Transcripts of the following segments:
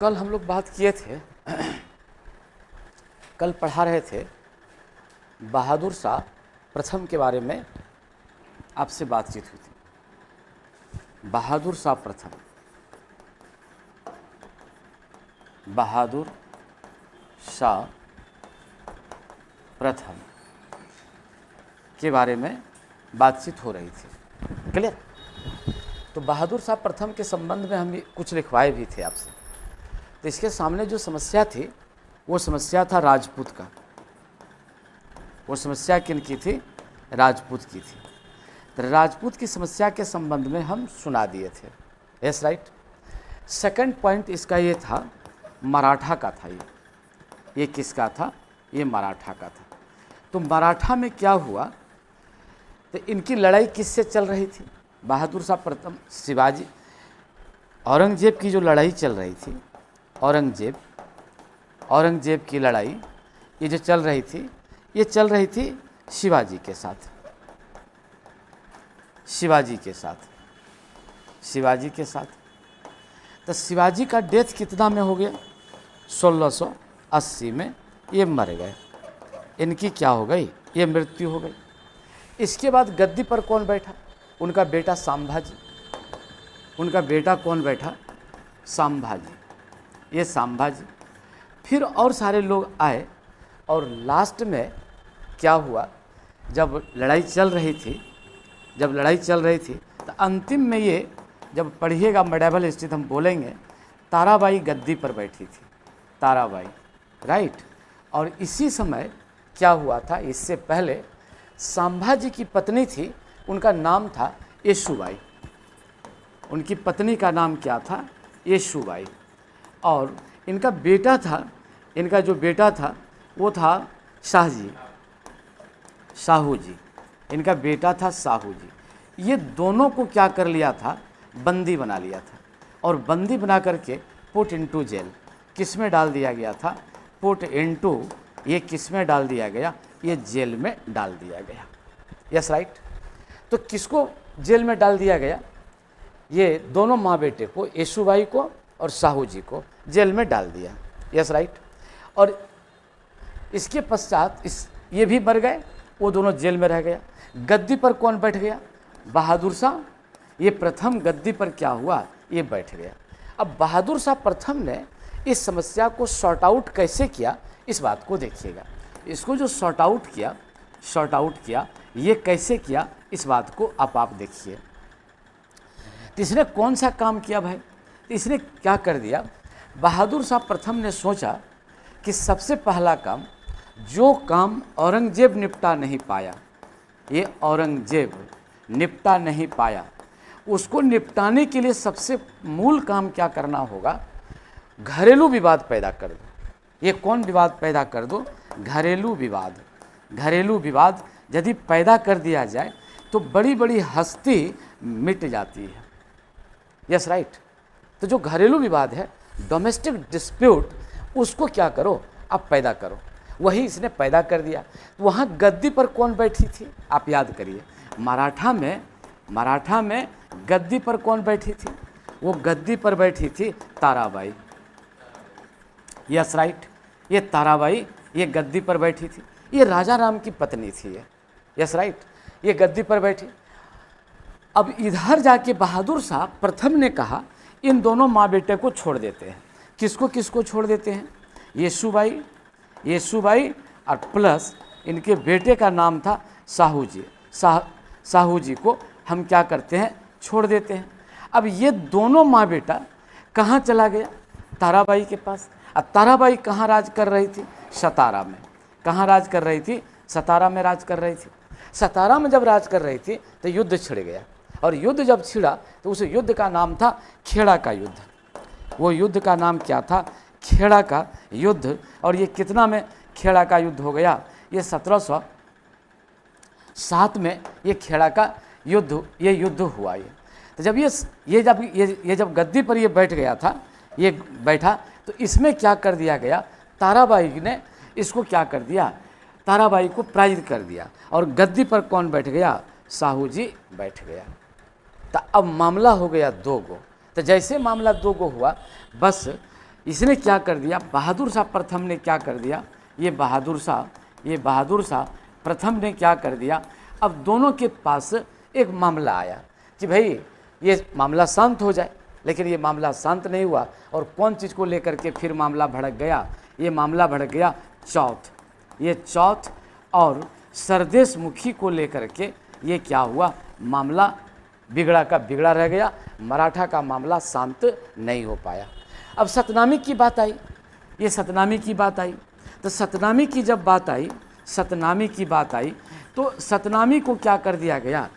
कल हम लोग बात किए थे कल पढ़ा रहे थे बहादुर शाह प्रथम के बारे में आपसे बातचीत हुई थी। बहादुर शाह प्रथम, बहादुर शाह प्रथम के बारे में बातचीत हो रही थी। क्लियर? तो बहादुर शाह प्रथम के संबंध में हम कुछ लिखवाए भी थे आपसे। तो इसके सामने जो समस्या थी वो समस्या था राजपूत का। वो समस्या किन की थी? राजपूत की थी। तो राजपूत की समस्या के संबंध में हम सुना दिए थे। Yes right. सेकंड पॉइंट इसका ये था, मराठा का था। ये किसका था? ये मराठा का था। तो मराठा में क्या हुआ? तो इनकी लड़ाई किससे चल रही थी? बहादुर शाह प्रथम, शिवाजी, औरंगजेब की जो लड़ाई चल रही थी, औरंगजेब की लड़ाई ये जो चल रही थी, ये चल रही थी शिवाजी के साथ। शिवाजी के साथ। तो शिवाजी का डेथ कितना में हो गया? 1680 में ये मर गए। इनकी क्या हो गई? ये मृत्यु हो गई। इसके बाद गद्दी पर कौन बैठा? उनका बेटा संभाजी। उनका बेटा कौन बैठा? संभाजी। ये संभाजी। फिर और सारे लोग आए और लास्ट में क्या हुआ? जब लड़ाई चल रही थी तो अंतिम में ये, जब पढ़िएगा मेडिवल स्थित हम बोलेंगे, ताराबाई गद्दी पर बैठी थी। ताराबाई, राइट। और इसी समय क्या हुआ था? इससे पहले संभाजी की पत्नी थी, उनका नाम था येसुबाई। उनकी पत्नी का नाम क्या था? येसुबाई। और इनका बेटा था, इनका जो बेटा था वो था साहू जी। इनका बेटा था साहू जी। ये दोनों को क्या कर लिया था? बंदी बना लिया था। और बंदी बना करके पुट इनटू जेल। किस में डाल दिया गया था? पुट इनटू, ये किस में डाल दिया गया? ये जेल में डाल दिया गया। Yes right. तो किसको जेल में डाल दिया गया? ये दोनों माँ बेटे को, येसुबाई को और साहू जी को जेल में डाल दिया। Yes right. और इसके पश्चात ये भी मर गए, वो दोनों जेल में रह गया। गद्दी पर कौन बैठ गया? बहादुर शाह। ये प्रथम गद्दी पर क्या हुआ? ये बैठ गया। अब बहादुर शाह प्रथम ने इस समस्या को सॉर्ट आउट कैसे किया, इस बात को देखिएगा। इसको जो सॉर्ट आउट किया ये कैसे किया, इस बात को आप देखिए। तो इसने कौन सा काम किया भाई? इसने क्या कर दिया? बहादुर शाह प्रथम ने सोचा कि सबसे पहला काम, जो काम औरंगजेब निपटा नहीं पाया, ये औरंगजेब निपटा नहीं पाया, उसको निपटाने के लिए सबसे मूल काम क्या करना होगा? घरेलू विवाद पैदा कर दो। ये कौन विवाद पैदा कर दो? घरेलू विवाद। घरेलू विवाद यदि पैदा कर दिया जाए तो बड़ी बड़ी हस्ती मिट जाती है। Yes right. तो जो घरेलू विवाद है, डोमेस्टिक डिस्प्यूट, उसको क्या करो? आप पैदा करो। वही इसने पैदा कर दिया। वहाँ गद्दी पर कौन बैठी थी? आप याद करिए। मराठा में गद्दी पर कौन बैठी थी? वो गद्दी पर बैठी थी ताराबाई। Yes right. ये ताराबाई, ये गद्दी पर बैठी थी। ये राजा राम की पत्नी थी ये। Yes right. ये गद्दी पर बैठी। अब इधर जाके बहादुर शाह प्रथम ने कहा, इन दोनों माँ बेटे को छोड़ देते हैं। किसको छोड़ देते हैं? येसुबाई और प्लस इनके बेटे का नाम था साहू जी। साहू जी को हम क्या करते हैं? छोड़ देते हैं। अब ये दोनों माँ बेटा कहाँ चला गया? ताराबाई के पास। अब ताराबाई कहाँ राज कर रही थी? सतारा में। कहाँ राज कर रही थी? सतारा में राज कर रही थी। सतारा में जब राज कर रही थी तो युद्ध छिड़ गया। और युद्ध जब छिड़ा तो उस युद्ध का नाम था खेड़ा का युद्ध। वो युद्ध का नाम क्या था? खेड़ा का युद्ध। और ये कितना में खेड़ा का युद्ध हो गया? ये 1707 में ये खेड़ा का युद्ध, ये युद्ध हुआ। ये तो जब ये जब गद्दी पर ये बैठ गया था, ये बैठा, तो इसमें क्या कर दिया गया? ताराबाई ने इसको क्या कर दिया? ताराबाई को पराजित कर दिया। और गद्दी पर कौन बैठ गया? साहू जी बैठ गया। तो अब मामला हो गया दो गो। तो जैसे मामला दो गो हुआ, बस इसने क्या कर दिया, बहादुर शाह प्रथम ने क्या कर दिया, ये बहादुर शाह प्रथम ने क्या कर दिया, अब दोनों के पास एक मामला आया कि भाई ये मामला शांत हो जाए, लेकिन ये मामला शांत नहीं हुआ। और कौन चीज़ को लेकर के फिर मामला भड़क गया, ये मामला भड़क गया चौथ, ये चौथ और सरदेश मुखी को लेकर के ये क्या हुआ, मामला बिगड़ा का बिगड़ा रह गया, मराठा का मामला शांत नहीं हो पाया। अब सतनामी की बात आई, ये सतनामी की बात आई, तो सतनामी की जब बात आई, सतनामी की बात आई तो सतनामी को क्या कर दिया गया,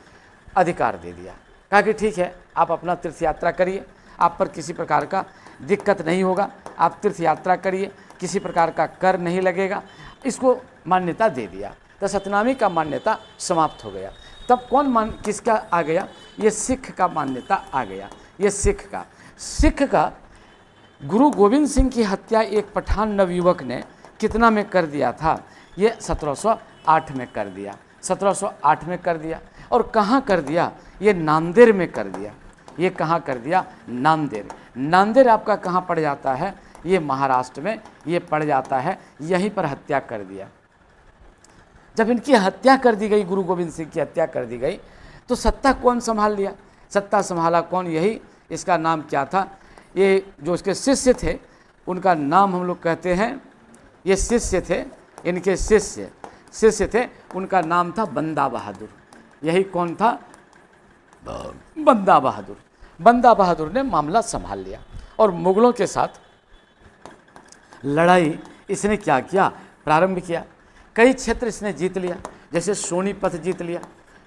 अधिकार दे दिया, कहा कि ठीक है आप अपना तीर्थ यात्रा करिए, आप पर किसी प्रकार का दिक्कत नहीं होगा, आप तीर्थ यात्रा करिए, किसी प्रकार का कर नहीं लगेगा, इसको मान्यता दे दिया। तो सतनामी का मान्यता समाप्त हो गया। तब कौन किसका आ गया, ये सिख का मान्यता आ गया, ये सिख का गुरु गोविंद सिंह की हत्या एक पठान नवयुवक ने कितना में कर दिया था, ये 1708 में कर दिया, 1708 में कर दिया। और कहाँ कर दिया, ये नांदेड़ में कर दिया। ये कहाँ कर दिया, नांदेड़। नांदेड़ आपका कहाँ पड़ जाता है, ये महाराष्ट्र में ये पड़ जाता है, यहीं पर हत्या कर दिया। जब इनकी हत्या कर दी गई, गुरु गोविंद सिंह की हत्या कर दी गई, तो सत्ता कौन संभाल लिया, सत्ता संभाला कौन, यही इसका नाम क्या था, ये जो इसके शिष्य थे उनका नाम हम लोग कहते हैं, ये शिष्य थे, इनके शिष्य थे, उनका नाम था बंदा बहादुर। यही कौन था, बंदा बहादुर। बंदा बहादुर ने मामला संभाल लिया और मुगलों के साथ लड़ाई इसने क्या किया, प्रारंभ किया। कई क्षेत्र इसने जीत लिया, जैसे सोनीपत जीत लिया,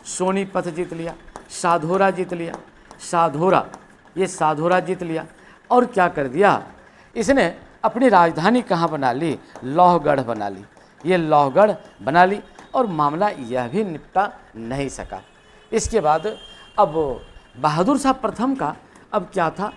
सोनीपत जीत लिया, साधोरा जीत लिया, साधोरा, ये साधोरा जीत लिया। और क्या कर दिया, इसने अपनी राजधानी कहाँ बना ली, लौहगढ़ बना ली, ये लौहगढ़ बना ली। और मामला यह भी निपटा नहीं सका। इसके बाद अब बहादुर शाह प्रथम का अब क्या था,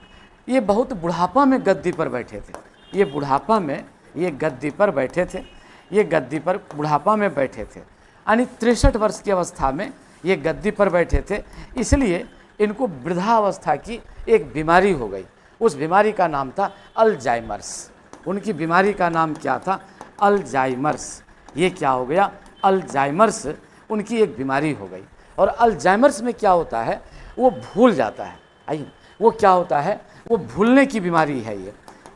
ये बहुत बुढ़ापा में गद्दी पर बैठे थे, ये बुढ़ापा में ये गद्दी पर बैठे थे, ये गद्दी पर बुढ़ापा में बैठे थे, यानी 63 वर्ष की अवस्था में ये गद्दी पर बैठे थे। इसलिए इनको वृद्धावस्था की एक बीमारी हो गई, उस बीमारी का नाम था अल्जाइमर्स। उनकी बीमारी का नाम क्या था, अल्जाइमर्स। ये क्या हो गया, अल्जाइमर्स उनकी एक बीमारी हो गई। और अल्जाइमर्स में क्या होता है, वो भूल जाता है, आइए वो क्या होता है, वो भूलने की बीमारी है।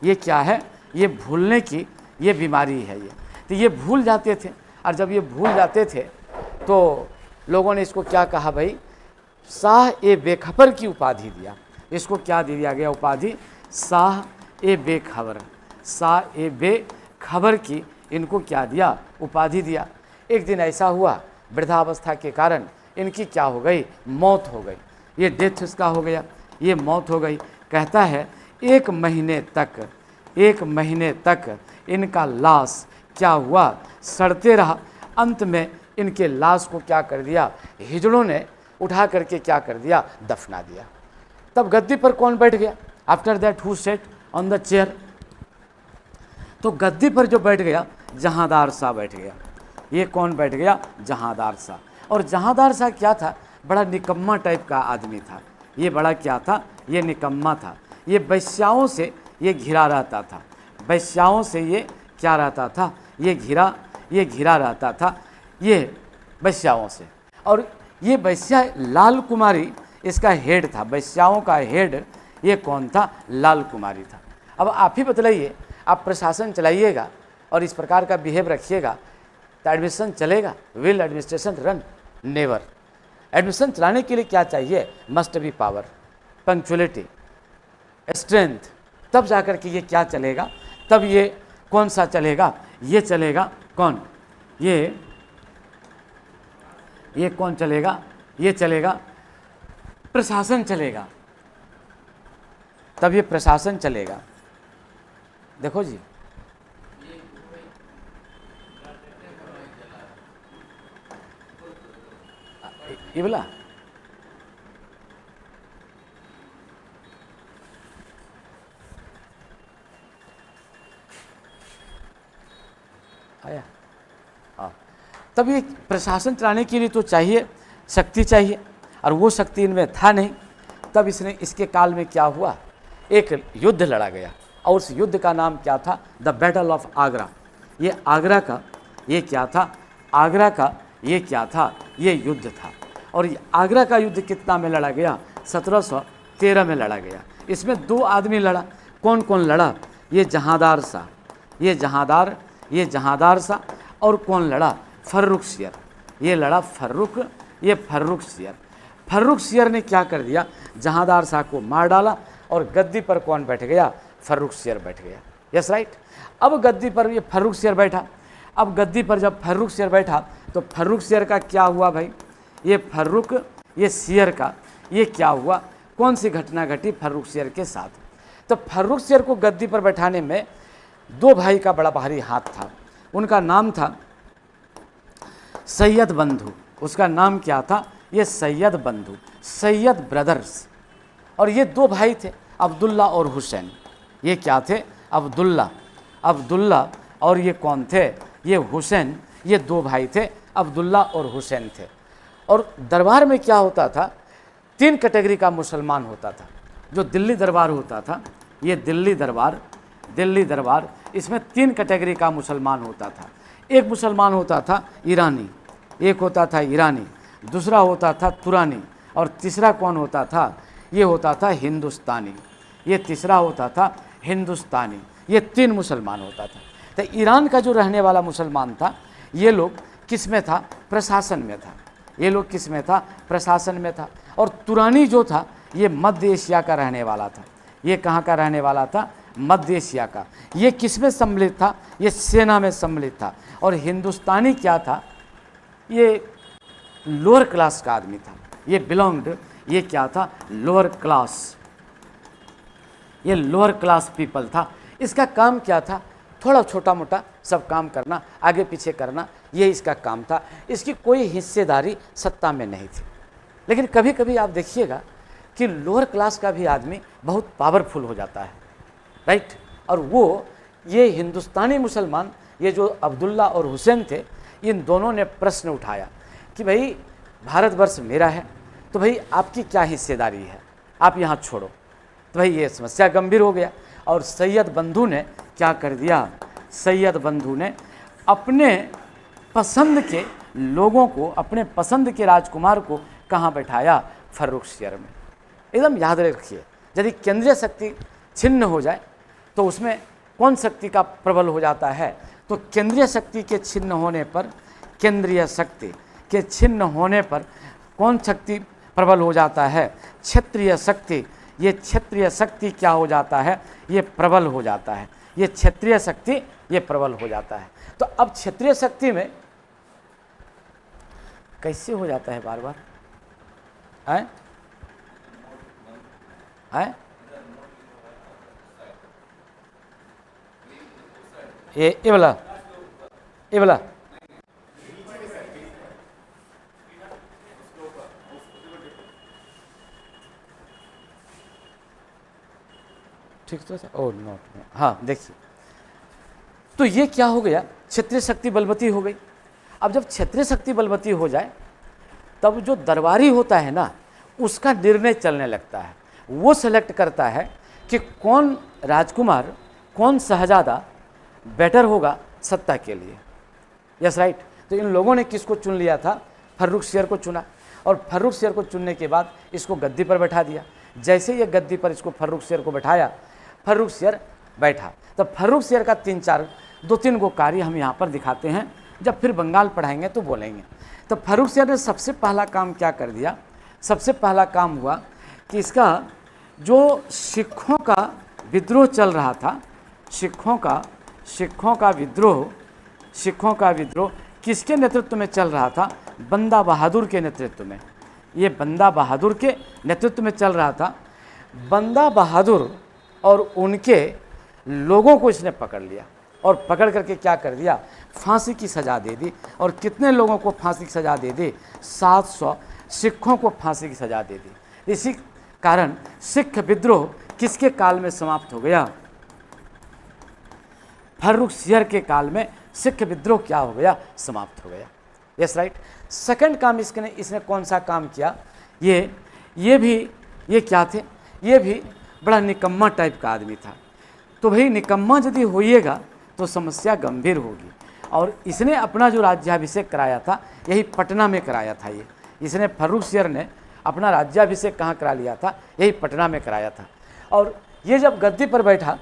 ये क्या है, ये भूलने की ये बीमारी है। ये तो ये भूल जाते थे, और जब ये भूल जाते थे तो लोगों ने इसको क्या कहा भाई, शाह ए बेखबर की उपाधि दिया। इसको क्या दे दिया गया उपाधि, शाह ए बेखबर, शाह ए बेखबर की इनको क्या दिया, उपाधि दिया। एक दिन ऐसा हुआ, वृद्धावस्था के कारण इनकी क्या हो गई, मौत हो गई, ये डेथ इसका हो गया, ये मौत हो गई। कहता है 1 महीने तक इनका लाश क्या हुआ, सड़ते रहा। अंत में इनके लाश को क्या कर दिया, हिजड़ों ने उठा करके क्या कर दिया, दफना दिया। तब गद्दी पर कौन बैठ गया, after that who set on the chair, तो गद्दी पर जो बैठ गया, जहांदार शाह बैठ गया। ये कौन बैठ गया, जहांदार शाह। और जहांदार शाह क्या था, बड़ा निकम्मा टाइप का आदमी था। ये बड़ा क्या था, ये निकम्मा था। ये वैश्याओं से ये घिरा रहता था, वैश्याओं से ये क्या रहता था, ये घिरा रहता था, ये वैश्याओं से। और ये वैश्या लाल कुमारी इसका हेड था, वैश्याओं का हेड ये कौन था, लाल कुमारी था। अब आप ही बतलाइए, आप प्रशासन चलाइएगा और इस प्रकार का बिहेव रखिएगा तो एडमिशन चलेगा, will administration run, never. Admission चलाने के लिए क्या चाहिए, must be power, punctuality, strength, तब जाकर के ये क्या चलेगा, तब ये कौन सा चलेगा, ये चलेगा कौन, ये कौन चलेगा, ये चलेगा प्रशासन चलेगा, तब ये प्रशासन चलेगा। देखो जी, ये बोला आया, हाँ। तब ये प्रशासन चलाने के लिए तो चाहिए शक्ति चाहिए, और वो शक्ति इनमें था नहीं। तब इसके काल में क्या हुआ, एक युद्ध लड़ा गया, और उस युद्ध का नाम क्या था? The battle of Agra. ये आगरा का ये क्या था? आगरा का ये क्या था? ये युद्ध था। और ये आगरा का युद्ध कितना में लड़ा गया? 1713 में लड़ा गया। इसमें 2 आदमी लड़ा। कौन कौन लड़ा? ये जहांदार शाह, ये जहांदार शाह। और कौन लड़ा? फर्रुख सियर। ये लड़ा फर्रुख सियर। फर्रुख सियर ने क्या कर दिया? जहांदार शाह को मार डाला और गद्दी पर कौन बैठ गया? फर्रुख सियर बैठ गया। Yes right. अब गद्दी पर ये फर्रुख सियर बैठा। अब गद्दी पर जब फर्रुख सियर बैठा तो फर्रुख सियर का क्या हुआ भाई? ये सियर का ये क्या हुआ? कौन सी घटना घटी फर्रुख सियर के साथ? तो फर्रुख सियर को गद्दी पर बैठाने में 2 भाई का बड़ा भारी हाथ था। उनका नाम था सैयद बंधु। उसका नाम क्या था? ये सैयद बंधु, सैयद ब्रदर्स। और ये 2 भाई थे, अब्दुल्ला और हुसैन। ये क्या थे? अब्दुल्ला और ये कौन थे? ये हुसैन। ये 2 भाई थे, अब्दुल्ला और हुसैन थे। और दरबार में क्या होता था? 3 कैटेगरी का मुसलमान होता था। जो दिल्ली दरबार होता था, ये दिल्ली दरबार, इसमें 3 कैटेगरी का मुसलमान होता था। एक मुसलमान होता था ईरानी, दूसरा होता था तुरानी, और तीसरा कौन होता था? ये होता था हिंदुस्तानी। ये तीसरा होता था हिंदुस्तानी। ये 3 मुसलमान होता था। तो ईरान का जो रहने वाला मुसलमान था, ये लोग किस में था? प्रशासन में था। प्रशासन में था। और तुरानी जो था, ये मध्य एशिया का रहने वाला था। ये कहाँ का रहने वाला था? मध्य एशिया का। ये किस में सम्मिलित था? ये सेना में सम्मिलित था। और हिंदुस्तानी क्या था? ये लोअर क्लास का आदमी था। ये बिलोंग्ड, ये क्या था? Lower class. ये लोअर क्लास पीपल था। इसका काम क्या था? थोड़ा छोटा मोटा सब काम करना, आगे पीछे करना, ये इसका काम था। इसकी कोई हिस्सेदारी सत्ता में नहीं थी। लेकिन कभी कभी आप देखिएगा कि लोअर क्लास का भी आदमी बहुत पावरफुल हो जाता है, राइट। और वो ये हिंदुस्तानी मुसलमान, ये जो अब्दुल्ला और हुसैन थे, इन दोनों ने प्रश्न उठाया कि भाई भारतवर्ष मेरा है, तो भाई आपकी क्या हिस्सेदारी है? आप यहाँ छोड़ो। तो भाई ये समस्या गंभीर हो गया। और सैयद बंधु ने क्या कर दिया? सैयद बंधु ने अपने पसंद के लोगों को, अपने पसंद के राजकुमार को कहाँ बैठाया? फर्रुख सियर में। एकदम याद रखिए, यदि केंद्रीय शक्ति छिन्न हो जाए तो उसमें कौन शक्ति का प्रबल हो जाता है? तो केंद्रीय शक्ति के छिन्न होने पर, केंद्रीय शक्ति के छिन्न होने पर कौन शक्ति प्रबल हो जाता है? क्षेत्रीय शक्ति। ये क्षेत्रीय शक्ति क्या हो जाता है? ये प्रबल हो जाता है। ये क्षेत्रीय शक्ति ये प्रबल हो जाता है। तो अब क्षेत्रीय शक्ति में कैसे हो जाता है बार बार? हैं? ये वाला ठीक तो ओ नोट। हाँ देखिए, तो ये क्या हो गया? क्षेत्रीय शक्ति बलवती हो गई। अब जब क्षेत्रीय शक्ति बलवती हो जाए तब जो दरबारी होता है ना, उसका निर्णय चलने लगता है। वो सेलेक्ट करता है कि कौन राजकुमार, कौन शहजादा बेटर होगा सत्ता के लिए। Yes right. तो इन लोगों ने किसको चुन लिया था? फर्रुख सियर को चुना। और फर्रुख सियर को चुनने के बाद इसको गद्दी पर बैठा दिया। जैसे ये गद्दी पर इसको फर्रुख सियर को बैठाया, फर्रुख सियर बैठा। तो फर्रुख सियर का 2-3 गो कार्य हम यहाँ पर दिखाते हैं, जब फिर बंगाल पढ़ाएंगे तो बोलेंगे। तो फर्रुख सियर ने सबसे पहला काम क्या कर दिया? सबसे पहला काम हुआ कि इसका जो सिखों का विद्रोह चल रहा था, सिखों का विद्रोह किसके नेतृत्व में चल रहा था? बंदा बहादुर के नेतृत्व में। ये बंदा बहादुर के नेतृत्व में चल रहा था। बंदा बहादुर और उनके लोगों को इसने पकड़ लिया और पकड़ करके क्या कर दिया? फांसी की सज़ा दे दी। और कितने लोगों को फांसी की सज़ा दे दी? 700 सिखों को फांसी की सज़ा दे दी। इसी कारण सिख विद्रोह किसके काल में समाप्त हो गया? फर्रुख सियर के काल में सिख विद्रोह क्या हो गया? समाप्त हो गया। Yes right. सेकंड काम इसने कौन सा काम किया? ये क्या थे? ये भी बड़ा निकम्मा टाइप का आदमी था। तो भाई निकम्मा यदि होइएगा तो समस्या गंभीर होगी। और इसने अपना जो राज्याभिषेक कराया था यही पटना में कराया था। ये इसने फर्रुखसियर ने अपना राज्याभिषेक कहाँ करा लिया था, यही पटना में कराया था। और ये जब गद्दी पर बैठा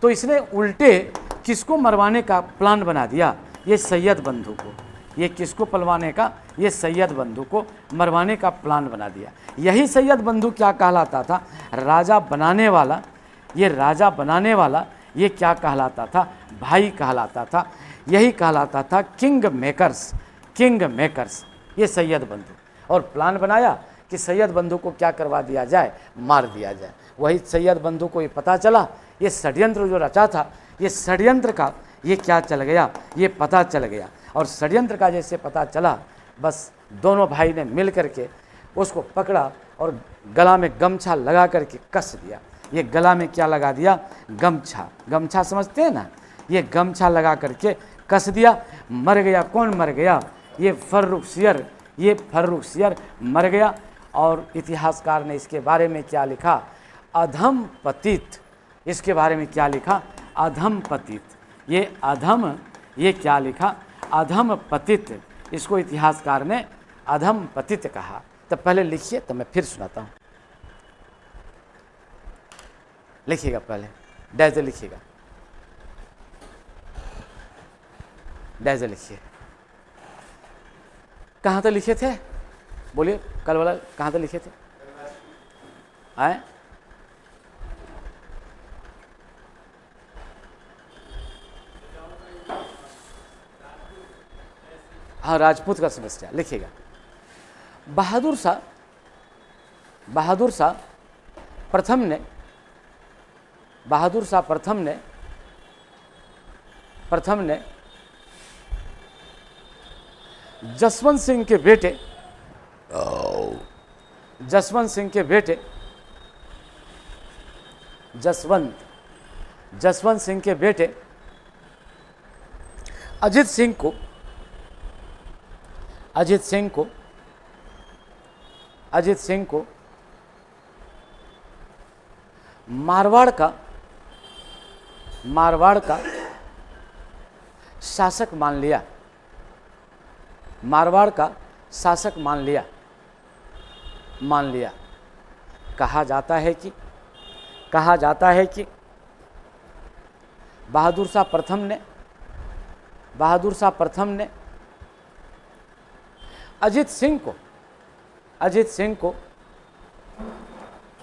तो इसने उल्टे किसको मरवाने का प्लान बना दिया, ये सैयद बंधु को। ये किसको पलवाने का, ये सैयद बंधु को मरवाने का प्लान बना दिया। यही सैयद बंधु क्या कहलाता था, राजा बनाने वाला। ये राजा बनाने वाला ये क्या कहलाता था, भाई कहलाता था। यही कहलाता था किंग मेकर्स, किंग मेकर्स, ये सैयद बंधु। और प्लान बनाया कि सैयद बंधु को क्या करवा दिया जाए, मार दिया जाए। वही सैयद बंधु को ये पता चला, ये षड्यंत्र जो रचा था, ये षड्यंत्र का ये क्या चल गया, ये पता चल गया। और षड्यंत्र का जैसे पता चला, बस दोनों भाई ने मिल करके उसको पकड़ा और गला में गमछा लगा करके कस दिया। ये गला में क्या लगा दिया, गमछा, गमछा समझते हैं ना, ये गमछा लगा करके कस दिया। मर गया, कौन मर गया, ये फर्रुखसियर, ये फर्रुखसियर मर गया। और इतिहासकार ने इसके बारे में क्या लिखा, अधम पतित, इसके बारे में क्या लिखा, अधम पतित। ये अधम, ये क्या लिखा, अधम पतित। इसको इतिहासकार ने अधम पतित कहा। तो पहले लिखिए, तो मैं फिर सुनाता हूँ। लिखिएगा पहले, डैज़ लिखिएगा, डैज़ लिखिए। कहाँ तक लिखे थे, बोलिए, कल वाला कहाँ तक लिखे थे, आए हाँ, राजपूत का समस्या लिखिएगा। बहादुर शाह, बहादुर शाह प्रथम ने, बहादुर शाह प्रथम ने जसवंत सिंह के बेटे, जसवंत सिंह के बेटे, जसवंत सिंह के बेटे अजीत सिंह को, अजीत सिंह को, अजीत सिंह को मारवाड़ का, मारवाड़ का शासक मान लिया, मारवाड़ का शासक मान लिया, मान लिया। कहा जाता है कि, कहा जाता है कि बहादुर शाह प्रथम ने, बहादुर शाह प्रथम ने अजीत सिंह को, अजीत सिंह को,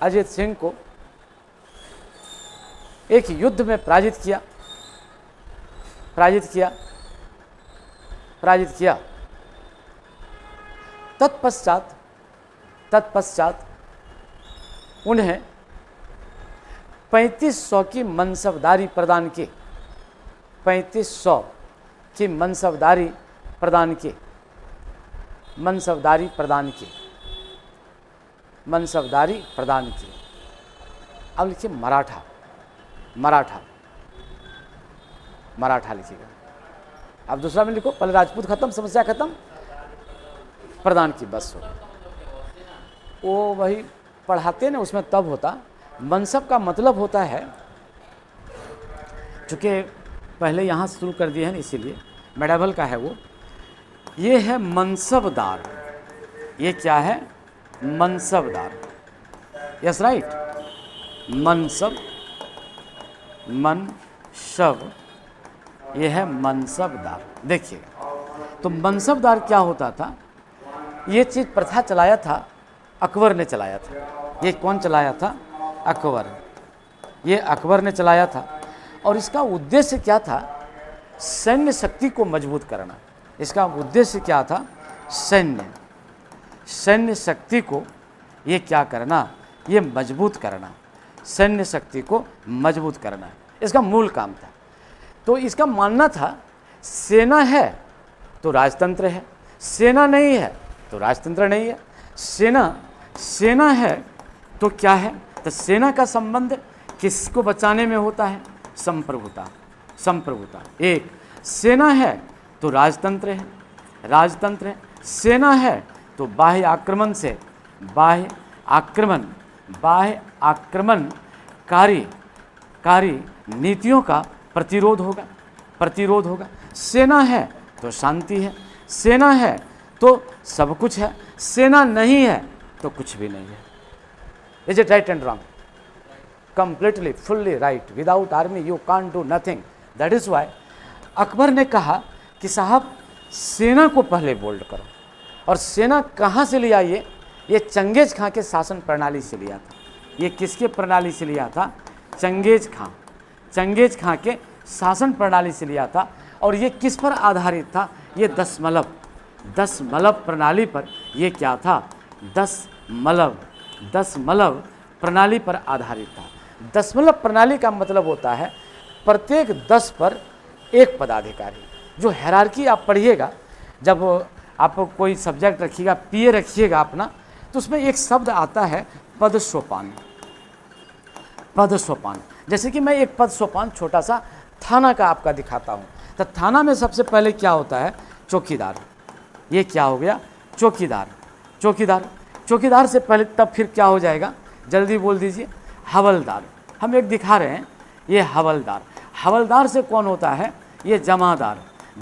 अजीत सिंह को एक युद्ध में पराजित किया, पराजित किया, पराजित किया। तत्पश्चात, तत्पश्चात उन्हें 3500 की मनसबदारी प्रदान की, 3500 की मनसबदारी प्रदान की, मनसबदारी प्रदान की, मनसबदारी प्रदान की। अब लिखिए मराठा, मराठा, मराठा लिखिएगा। अब दूसरा में लिखो, पहले राजपूत खत्म, समस्या खत्म, प्रदान की, बस हो। वो वही पढ़ाते ना, उसमें तब होता। मनसब का मतलब होता है, चूँकि पहले यहाँ शुरू कर दिए हैं इसीलिए मेडावल का है वो, ये है मनसबदार। ये क्या है, मनसबदार, यस राइट, मनसब, मनसब, ये है मनसबदार। देखिएगा, तो मनसबदार क्या होता था, ये चीज़ प्रथा चलाया था अकबर ने, चलाया था। ये कौन चलाया था, अकबर, ये अकबर ने चलाया था। और इसका उद्देश्य क्या था, सैन्य शक्ति को मजबूत करना। इसका उद्देश्य क्या था, सैन्य, सैन्य शक्ति को ये क्या करना, ये मजबूत करना, सैन्य शक्ति को मजबूत करना, इसका मूल काम था। तो इसका मानना था सेना है तो राजतंत्र है, सेना नहीं है तो राजतंत्र नहीं है। सेना, सेना है तो क्या है, तो सेना का संबंध किसको बचाने में होता है, संप्रभुता, संप्रभुता। एक सेना है तो राजतंत्र है, राजतंत्र है। सेना है तो बाह्य आक्रमण से, बाह्य आक्रमण, बाह्य आक्रमणकारी, कारी नीतियों का प्रतिरोध होगा, प्रतिरोध होगा। सेना है तो शांति है, सेना है तो सब कुछ है, सेना नहीं है तो कुछ भी नहीं है। Is it right and wrong? Completely fully right. Without army you can't do nothing. That is why Akbar ने कहा कि साहब सेना को पहले बोल्ड करो। और सेना कहाँ से लिया? ये चंगेज खां के शासन प्रणाली से लिया था। ये किसके प्रणाली से लिया था? चंगेज खां, चंगेज खां के शासन प्रणाली से लिया था। और ये किस पर आधारित था? ये दशमलव प्रणाली पर ये क्या था? दशमलव प्रणाली पर आधारित था। दशमलव प्रणाली का मतलब होता है प्रत्येक 10 पर एक पदाधिकारी। जो हायरार्की आप पढ़िएगा, जब आप कोई सब्जेक्ट रखिएगा, पीए रखिएगा अपना, तो उसमें एक शब्द आता है पद सोपान। पद सोपान, जैसे कि मैं एक पद सोपान छोटा सा थाना का आपका दिखाता हूँ। तो थाना में सबसे पहले क्या होता है? चौकीदार। ये क्या हो गया? चौकीदार। चौकीदार, चौकीदार से पहले तब फिर क्या हो जाएगा? जल्दी बोल दीजिए। हवलदार। हम एक दिखा रहे हैं, ये हवलदार। हवलदार से कौन होता है? ये जमादार।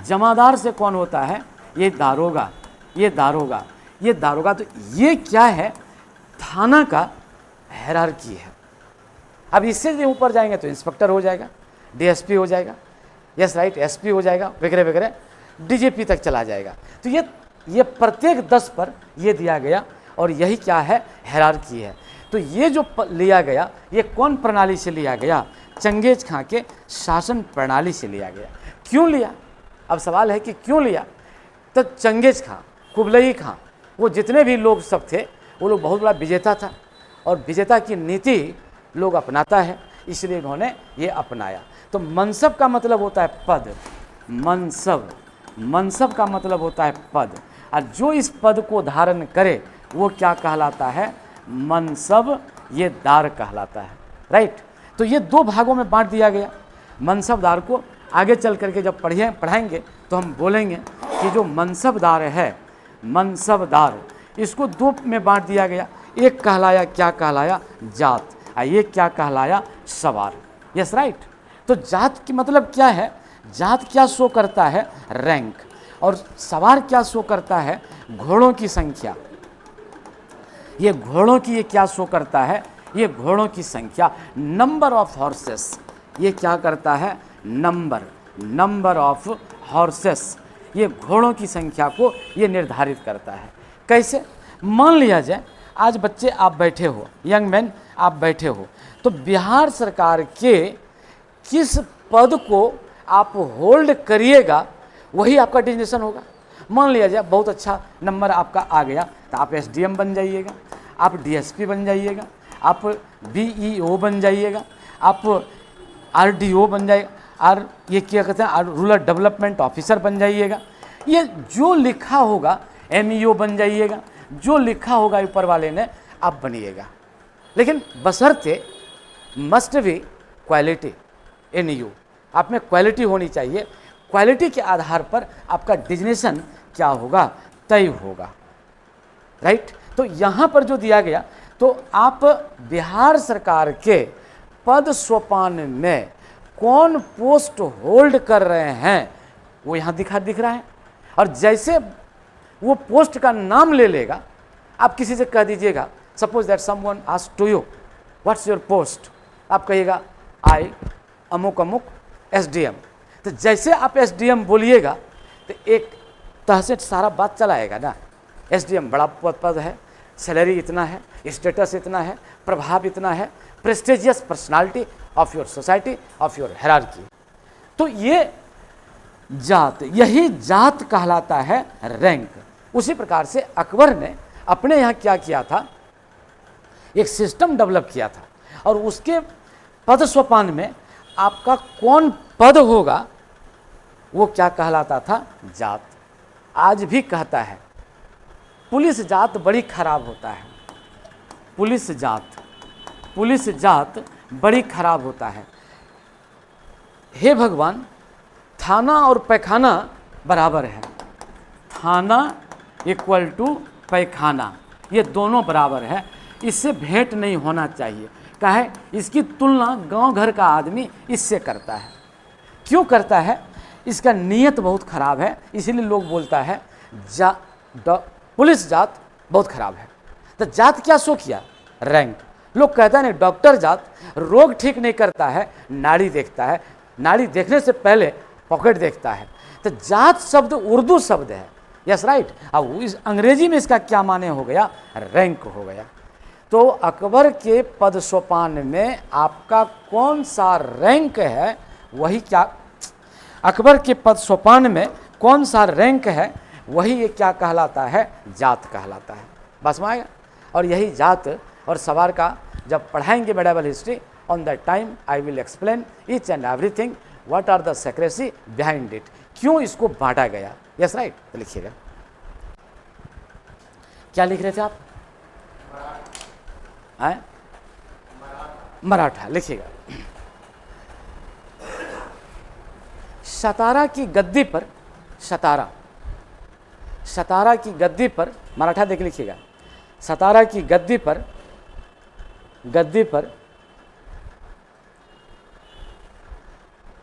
जमादार से कौन होता है? ये दारोगा। ये दारोगा, ये दारोगा। तो ये क्या है? थाना का हायरार्की है। अब इससे जो ऊपर जाएंगे तो इंस्पेक्टर हो जाएगा, डीएसपी हो जाएगा, यस राइट, एसपी हो जाएगा, वगैरह वगैरह, डीजीपी तक चला जाएगा। तो ये प्रत्येक 10 पर ये दिया गया और यही क्या है? हायरार्की है। तो ये जो लिया गया, ये कौन प्रणाली से लिया गया? चंगेज खां के शासन प्रणाली से लिया गया। क्यों लिया? अब सवाल है कि क्यों लिया? तो चंगेज खां, कुबलई खां, वो जितने भी लोग सब थे, वो लोग बहुत बड़ा विजेता था और विजेता की नीति लोग अपनाता है, इसलिए उन्होंने ये अपनाया। तो मनसब का मतलब होता है पद। मनसब, मनसब का मतलब होता है पद। और जो इस पद को धारण करे वो क्या कहलाता है? मनसब, ये दार कहलाता है। राइट। तो ये 2 भागों में बांट दिया गया। मनसबदार को आगे चल करके जब पढ़ाएंगे तो हम बोलेंगे कि जो मनसबदार है, मनसबदार, इसको 2 में बांट दिया गया। एक कहलाया, क्या कहलाया? जात। और ये क्या कहलाया? सवार। Yes right. तो जात की मतलब क्या है? जात क्या शो करता है? रैंक। और सवार क्या शो करता है? घोड़ों की संख्या। ये घोड़ों की ये क्या शो करता है? ये घोड़ों की संख्या, नंबर ऑफ हॉर्सेस। ये क्या करता है? Number of horses. ये घोड़ों की संख्या को ये निर्धारित करता है। कैसे? मान लिया जाए आज बच्चे आप बैठे हो, यंग मैन आप बैठे हो, तो बिहार सरकार के किस पद को आप होल्ड करिएगा वही आपका डिजिग्नेशन होगा। मान लिया जाए बहुत अच्छा नंबर आपका आ गया तो आप एसडीएम बन जाइएगा, आप डीएसपी बन जाइएगा, आप बीईओ बन जाइएगा, आप आरडीओ बन जाइएगा, और ये क्या कहते हैं रूरल डेवलपमेंट ऑफिसर बन जाइएगा। ये जो लिखा होगा एमईओ बन जाइएगा, जो लिखा होगा ऊपर वाले ने आप बनिएगा। लेकिन बशर्ते must be quality in you, आप में क्वालिटी होनी चाहिए। क्वालिटी के आधार पर आपका डिजिग्नेशन क्या होगा? तय होगा। राइट। तो यहाँ पर जो दिया गया, तो आप बिहार सरकार के पद सोपान में कौन पोस्ट होल्ड कर रहे हैं वो यहाँ दिख रहा है। और जैसे वो पोस्ट का नाम ले लेगा, आप किसी से कह दीजिएगा, suppose that someone asked to you what's your post, आप कहिएगा आई अमुक अमुक एसडीएम। तो जैसे आप एसडीएम बोलिएगा तो एक तरह से सारा बात चलाएगा ना। एसडीएम बड़ा पद है, सैलरी इतना है, स्टेटस इतना है, प्रभाव इतना है, prestigious personality of your society, of your hierarchy. तो ये जात, यही जात कहलाता है रैंक। उसी प्रकार से अकबर ने अपने यहाँ क्या किया था? एक सिस्टम डेवलप किया था और उसके पद सोपान में आपका कौन पद होगा वो क्या कहलाता था? जात। आज भी कहता है पुलिस जात बड़ी खराब होता है, पुलिस जात बड़ी खराब होता है। हे भगवान, थाना और पैखाना बराबर है, थाना इक्वल टू पैखाना, ये दोनों बराबर है, इससे भेंट नहीं होना चाहिए। काहे इसकी तुलना गांव घर का आदमी इससे करता है। क्यों करता है? इसका नीयत बहुत खराब है, इसीलिए लोग बोलता है पुलिस जात बहुत खराब है। तो जात क्या शो किया? रैंक। लोग कहता है नहीं, डॉक्टर जात रोग ठीक नहीं करता है, नाड़ी देखता है, नाड़ी देखने से पहले पॉकेट देखता है। तो जात शब्द उर्दू शब्द है, यस राइट। अब इस अंग्रेजी में इसका क्या माने हो गया? रैंक हो गया। तो अकबर के पद सोपान में आपका कौन सा रैंक है, वही क्या अकबर के पद सोपान में कौन सा रैंक है, वही ये क्या कहलाता है? जात कहलाता है। बस में आएगा। और यही जात और सवार का जब पढ़ाएंगे medieval history, on that time I will explain each and everything, what are the secrecy behind it, क्यों इसको बांटा गया। Yes right. तो लिखिएगा, क्या लिख रहे थे आप? मराठा लिखिएगा। सतारा की गद्दी पर, सतारा की गद्दी पर, मराठा देख लिखिएगा, सतारा की गद्दी पर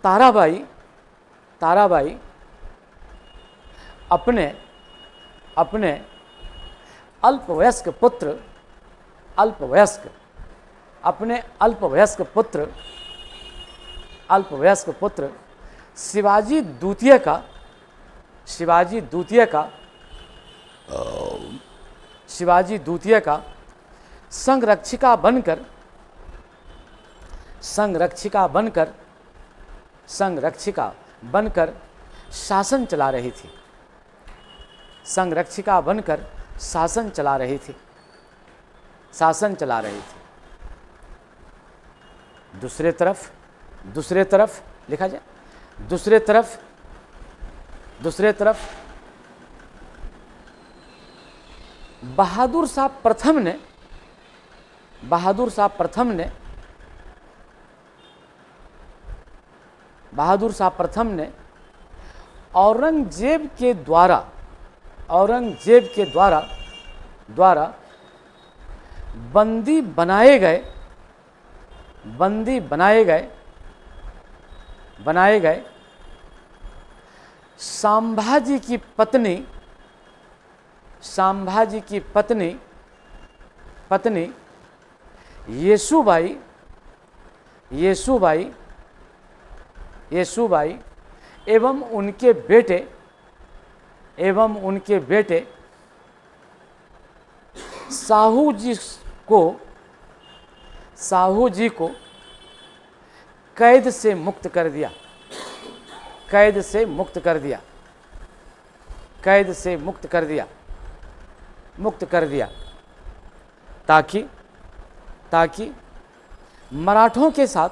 ताराबाई अपने अल्पवयस्क पुत्र शिवाजी द्वितीय का संरक्षिका बनकर शासन चला रही थी। संरक्षिका बनकर शासन चला रही थी। दूसरे तरफ लिखा जाए, दूसरे तरफ बहादुर शाह प्रथम ने औरंगजेब के द्वारा बंदी बनाए गए संभाजी की पत्नी येसुबाई एवं उनके बेटे साहू जी को कैद से मुक्त कर दिया ताकि मराठों के साथ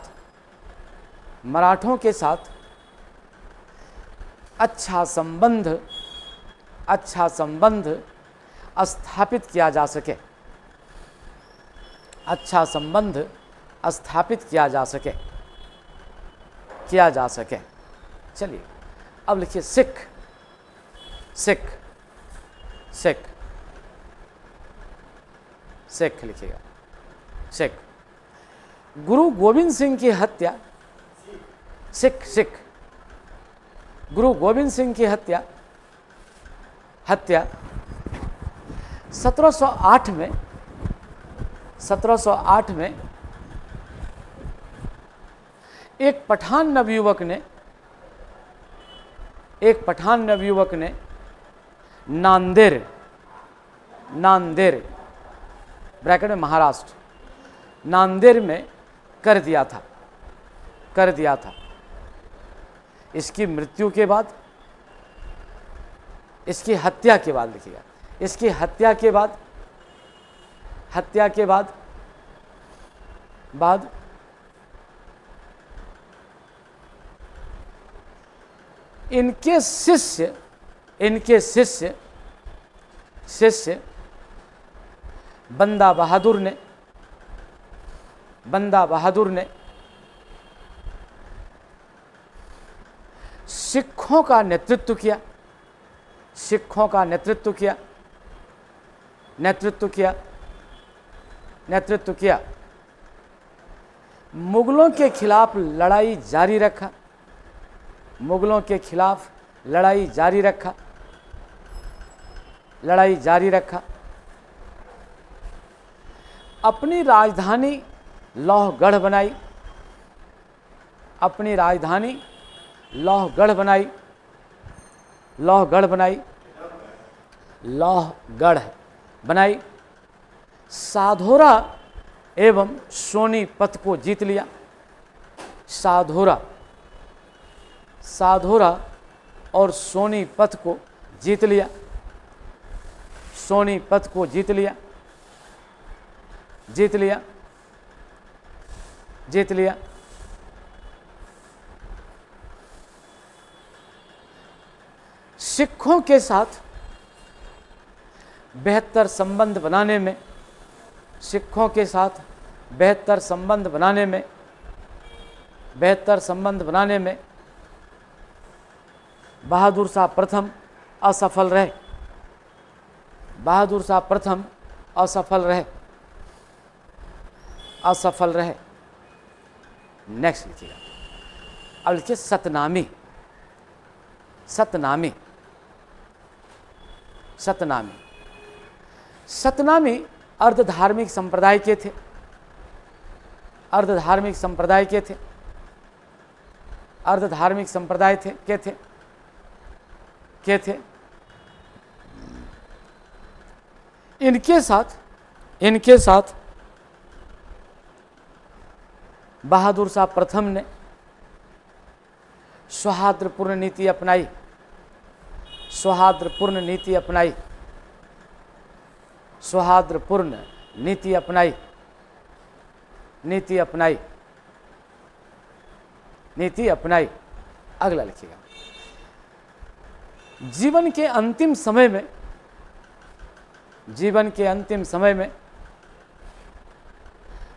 अच्छा संबंध स्थापित किया जा सके। चलिए अब लिखिए सिख लिखिएगा। सिख गुरु गोविंद सिंह की हत्या, गुरु गोविंद सिंह की हत्या 1708 में एक पठान नवयुवक ने नांदेड़ ब्रैकेट में महाराष्ट्र, नांदेड़ में कर दिया था। इसकी मृत्यु के बाद, इसकी हत्या के बाद लिखिएगा, इसकी हत्या के बाद इनके शिष्य बंदा बहादुर ने सिखों का नेतृत्व किया मुगलों के खिलाफ लड़ाई जारी रखा, मुगलों के खिलाफ लड़ाई जारी रखा, लड़ाई जारी रखा। अपनी राजधानी लौहगढ़ बनाई, अपनी राजधानी लौहगढ़ बनाई, लौहगढ़ बनाई, लौहगढ़ बनाई। साधोरा एवं सोनीपत को जीत लिया, साधोरा, साधोरा और सोनीपत को जीत लिया, सोनीपत को जीत लिया, जीत लिया, जीत लिया। सिखों के साथ बेहतर संबंध बनाने में, सिखों के साथ बेहतर संबंध बनाने में, बेहतर संबंध बनाने में बहादुर शाह प्रथम असफल रहे, बहादुर शाह प्रथम असफल रहे, असफल रहे। नेक्स्ट लिखिएगा, अब लिखिए सतनामी, सतनामी, सतनामी। सतनामी अर्धधार्मिक संप्रदाय के थे, अर्धधार्मिक संप्रदाय के थे, अर्धधार्मिक संप्रदाय थे के थे, के थे। इनके साथ, इनके साथ बहादुर शाह प्रथम ने सौहार्दपूर्ण नीति अपनाई, सौहार्दपूर्ण नीति अपनाई, सौहार्दपूर्ण नीति अपनाई, नीति अपनाई, नीति अपनाई। अगला लिखिएगा, जीवन के अंतिम समय में, जीवन के अंतिम समय में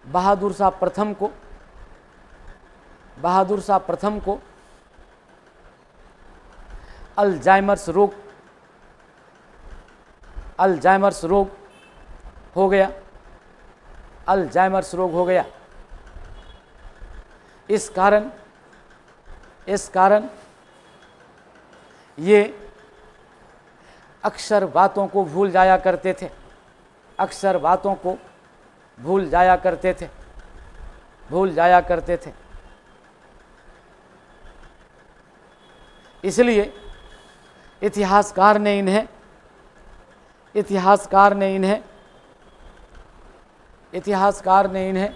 बहादुर शाह प्रथम को, बहादुर शाह प्रथम को अल्जाइमर्स रोग, अल्जाइमर्स रोग हो गया, अल्जाइमर्स रोग हो गया। इस कारण, इस कारण ये अक्सर बातों को भूल जाया करते थे, अक्सर बातों को भूल जाया करते थे, भूल जाया करते थे। इसलिए इतिहासकार ने इन्हें, इतिहासकार ने इन्हें, इतिहासकार ने इन्हें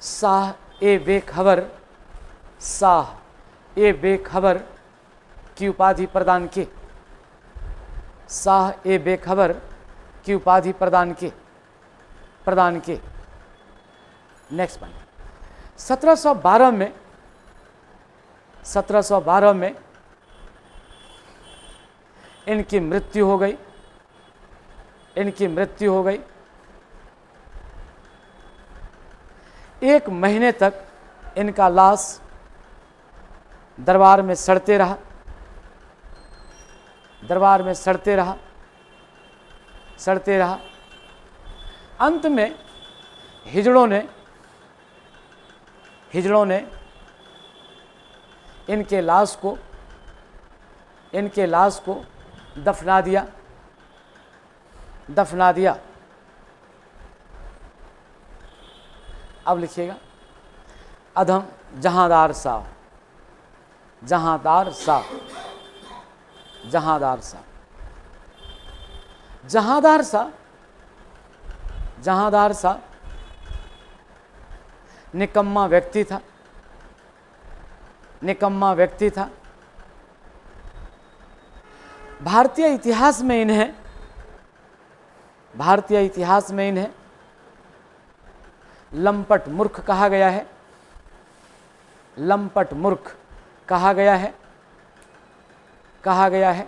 शाह ए बेखबर, शाह ए बेखबर की उपाधि प्रदान की, शाह ए बेखबर की उपाधि प्रदान की, प्रदान की। नेक्स्ट पॉइंट, 1712 में, 1712 में इनकी मृत्यु हो गई, इनकी मृत्यु हो गई। एक महीने तक इनका लाश दरबार में सड़ते रहा, दरबार में सड़ते रहा, सड़ते रहा। अंत में हिजड़ों ने, हिजड़ों ने इनके लाश को, इनके लाश को दफना दिया, दफना दिया। अब लिखिएगा, अधम जहांदार शाह, जहांदार शाह, जहांदार शाह, जहांदार शाह, जहांदार शाह निकम्मा व्यक्ति था, निकम्मा व्यक्ति था। भारतीय इतिहास में इन्हें, भारतीय इतिहास में इन्हें लंपट मूर्ख कहा गया है, लंपट मूर्ख कहा गया है, कहा गया है।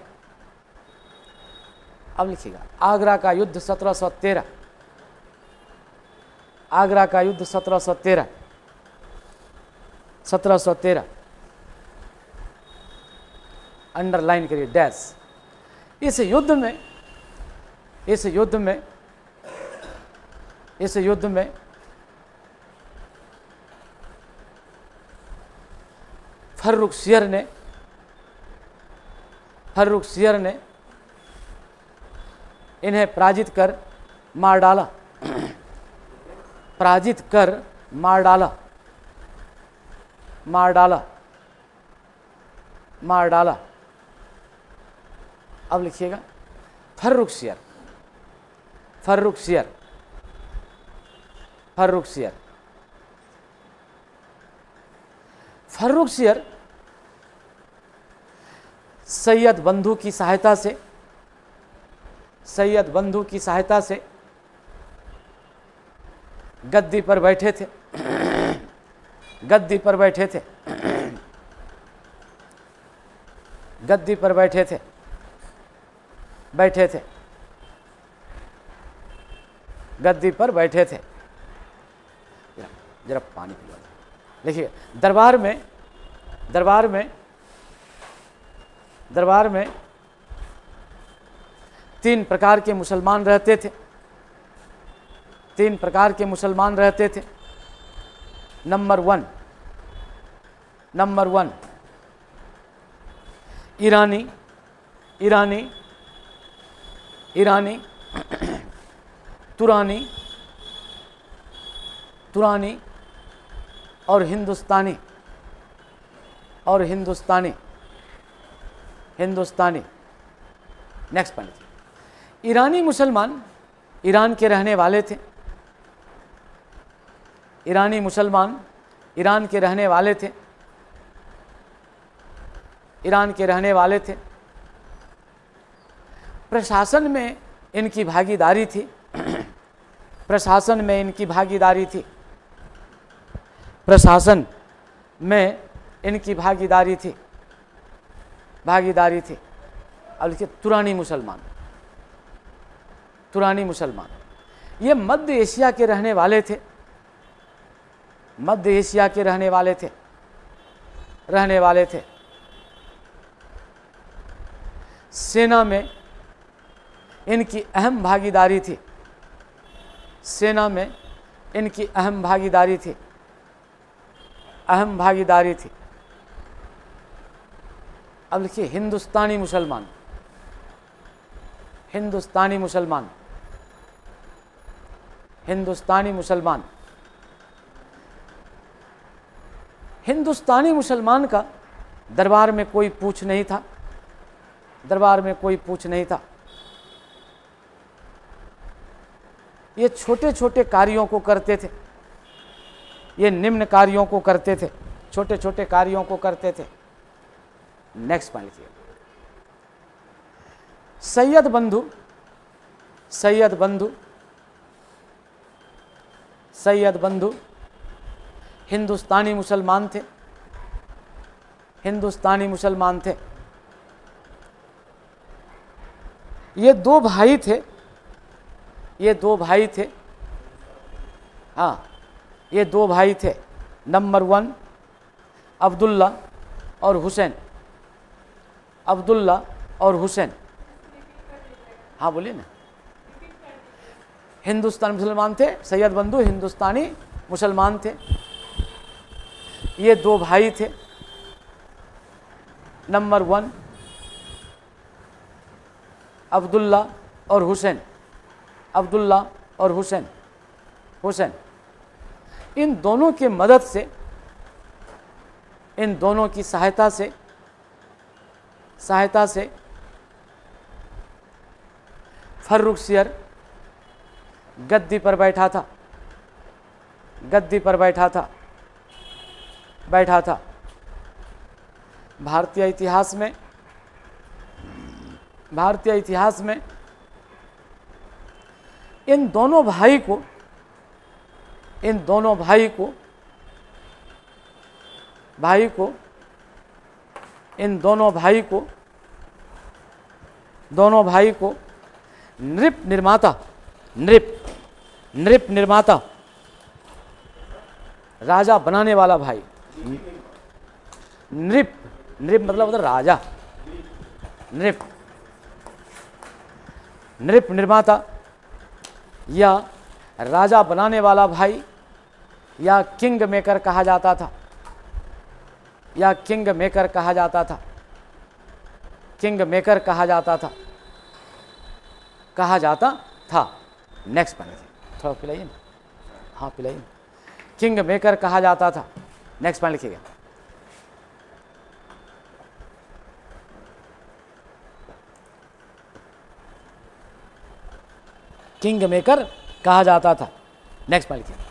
अब लिखिएगा, आगरा का युद्ध 1713, आगरा का युद्ध 1713, 1713 अंडरलाइन करिए, डैश। इस युद्ध में, इस युद्ध में, इस युद्ध में फर्रुखसियर ने इन्हें पराजित कर मार डाला, पराजित कर मार डाला, मार डाला, मार डाला। अब लिखिएगा फर्रुखसियर, फर्रुखसियर, फर्रुखसियर। फर्रुखसियर सैयद बंधु की सहायता से, सैयद बंधु की सहायता से गद्दी पर बैठे थे, गद्दी पर बैठे थे, गद्दी पर बैठे थे, बैठे थे, गद्दी पर बैठे थे। जरा पानी पिलवा दो। देखिए दरबार में, दरबार में, दरबार में 3 प्रकार के मुसलमान रहते थे, 3 प्रकार के मुसलमान रहते थे। नंबर 1, नंबर 1 ईरानी, ईरानी, ईरानी, तुरानी, तुरानी और हिंदुस्तानी, और हिंदुस्तानी, हिंदुस्तानी। नेक्स्ट पॉइंट, ईरानी मुसलमान ईरान के रहने वाले थे, ईरानी मुसलमान ईरान के रहने वाले थे, ईरान के रहने वाले थे। प्रशासन में इनकी भागीदारी थी, प्रशासन में इनकी भागीदारी थी, प्रशासन में इनकी भागीदारी थी, भागीदारी थी। अब देखिए तुरानी मुसलमान, तुरानी मुसलमान ये मध्य एशिया के रहने वाले थे, मध्य एशिया के रहने वाले थे, रहने वाले थे। सेना में इनकी अहम भागीदारी थी, सेना में इनकी अहम भागीदारी थी, अहम भागीदारी थी। अब लिखिए हिंदुस्तानी मुसलमान, हिंदुस्तानी मुसलमान, हिंदुस्तानी मुसलमान। हिंदुस्तानी मुसलमान का दरबार में कोई पूछ नहीं था, दरबार में कोई पूछ नहीं था। ये छोटे छोटे कार्यों को करते थे, ये निम्न कार्यों को करते थे, छोटे छोटे कार्यों को करते थे। नेक्स्ट पॉइंट लिखिए, सैयद बंधु, सैयद बंधु, सैयद बंधु हिंदुस्तानी मुसलमान थे, हिंदुस्तानी मुसलमान थे। ये 2 भाई थे, ये 2 भाई थे, हाँ ये 2 भाई थे। नंबर 1 अब्दुल्ला और हुसैन, अब्दुल्ला और हुसैन। हाँ बोलिए ना। हिंदुस्तानी मुसलमान थे, सैयद बंधु हिंदुस्तानी मुसलमान थे। ये 2 भाई थे। नंबर 1 अब्दुल्ला और हुसैन, अब्दुल्ला और हुसैन, हुसैन। इन दोनों की मदद से, इन दोनों की सहायता से, सहायता से फर्रुखसियर गद्दी पर बैठा था, गद्दी पर बैठा था, बैठा था। भारतीय इतिहास में, भारतीय इतिहास में इन दोनों भाई को, इन दोनों भाई को, भाई को, इन दोनों भाई को, दोनों भाई को नृप निर्माता, नृप, नृप निर्माता, राजा बनाने वाला भाई, नृप, नृप मतलब होता राजा, नृप, नृप निर्माता या राजा बनाने वाला भाई या किंग मेकर कहा जाता था, या किंग मेकर कहा जाता था, किंग मेकर कहा जाता था, कहा जाता था। नेक्स्ट पॉइंट लिखिए, थोड़ा पिलाइए ना, हाँ पिलाइए। किंग मेकर कहा जाता था। नेक्स्ट पॉइंट लिखिएगा। किंग मेकर कहा जाता था। नेक्स्ट पॉइंट लिखिए।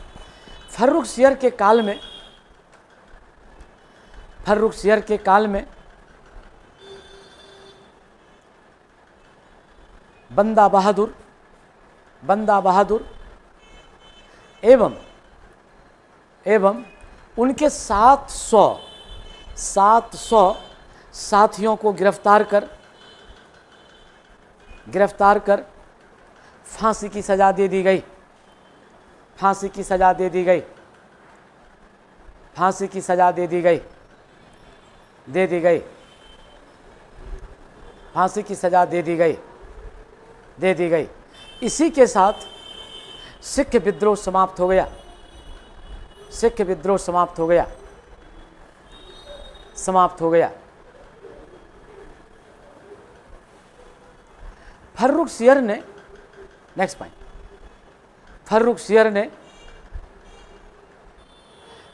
फर्रुखसियर के काल में, फर्रुखसियर के काल में बंदा बहादुर, बंदा बहादुर एवं उनके 700 साथियों को गिरफ्तार कर फांसी की सजा दे दी गई, फांसी की सजा दे दी गई, फांसी की सजा दे दी गई, दे दी गई, फांसी की सजा दे दी गई, दे दी गई। इसी के साथ सिख विद्रोह समाप्त हो गया, सिख विद्रोह समाप्त हो गया, समाप्त हो गया। फर्रुखसियर ने, नेक्स्ट पॉइंट, फर्रुखसियर ने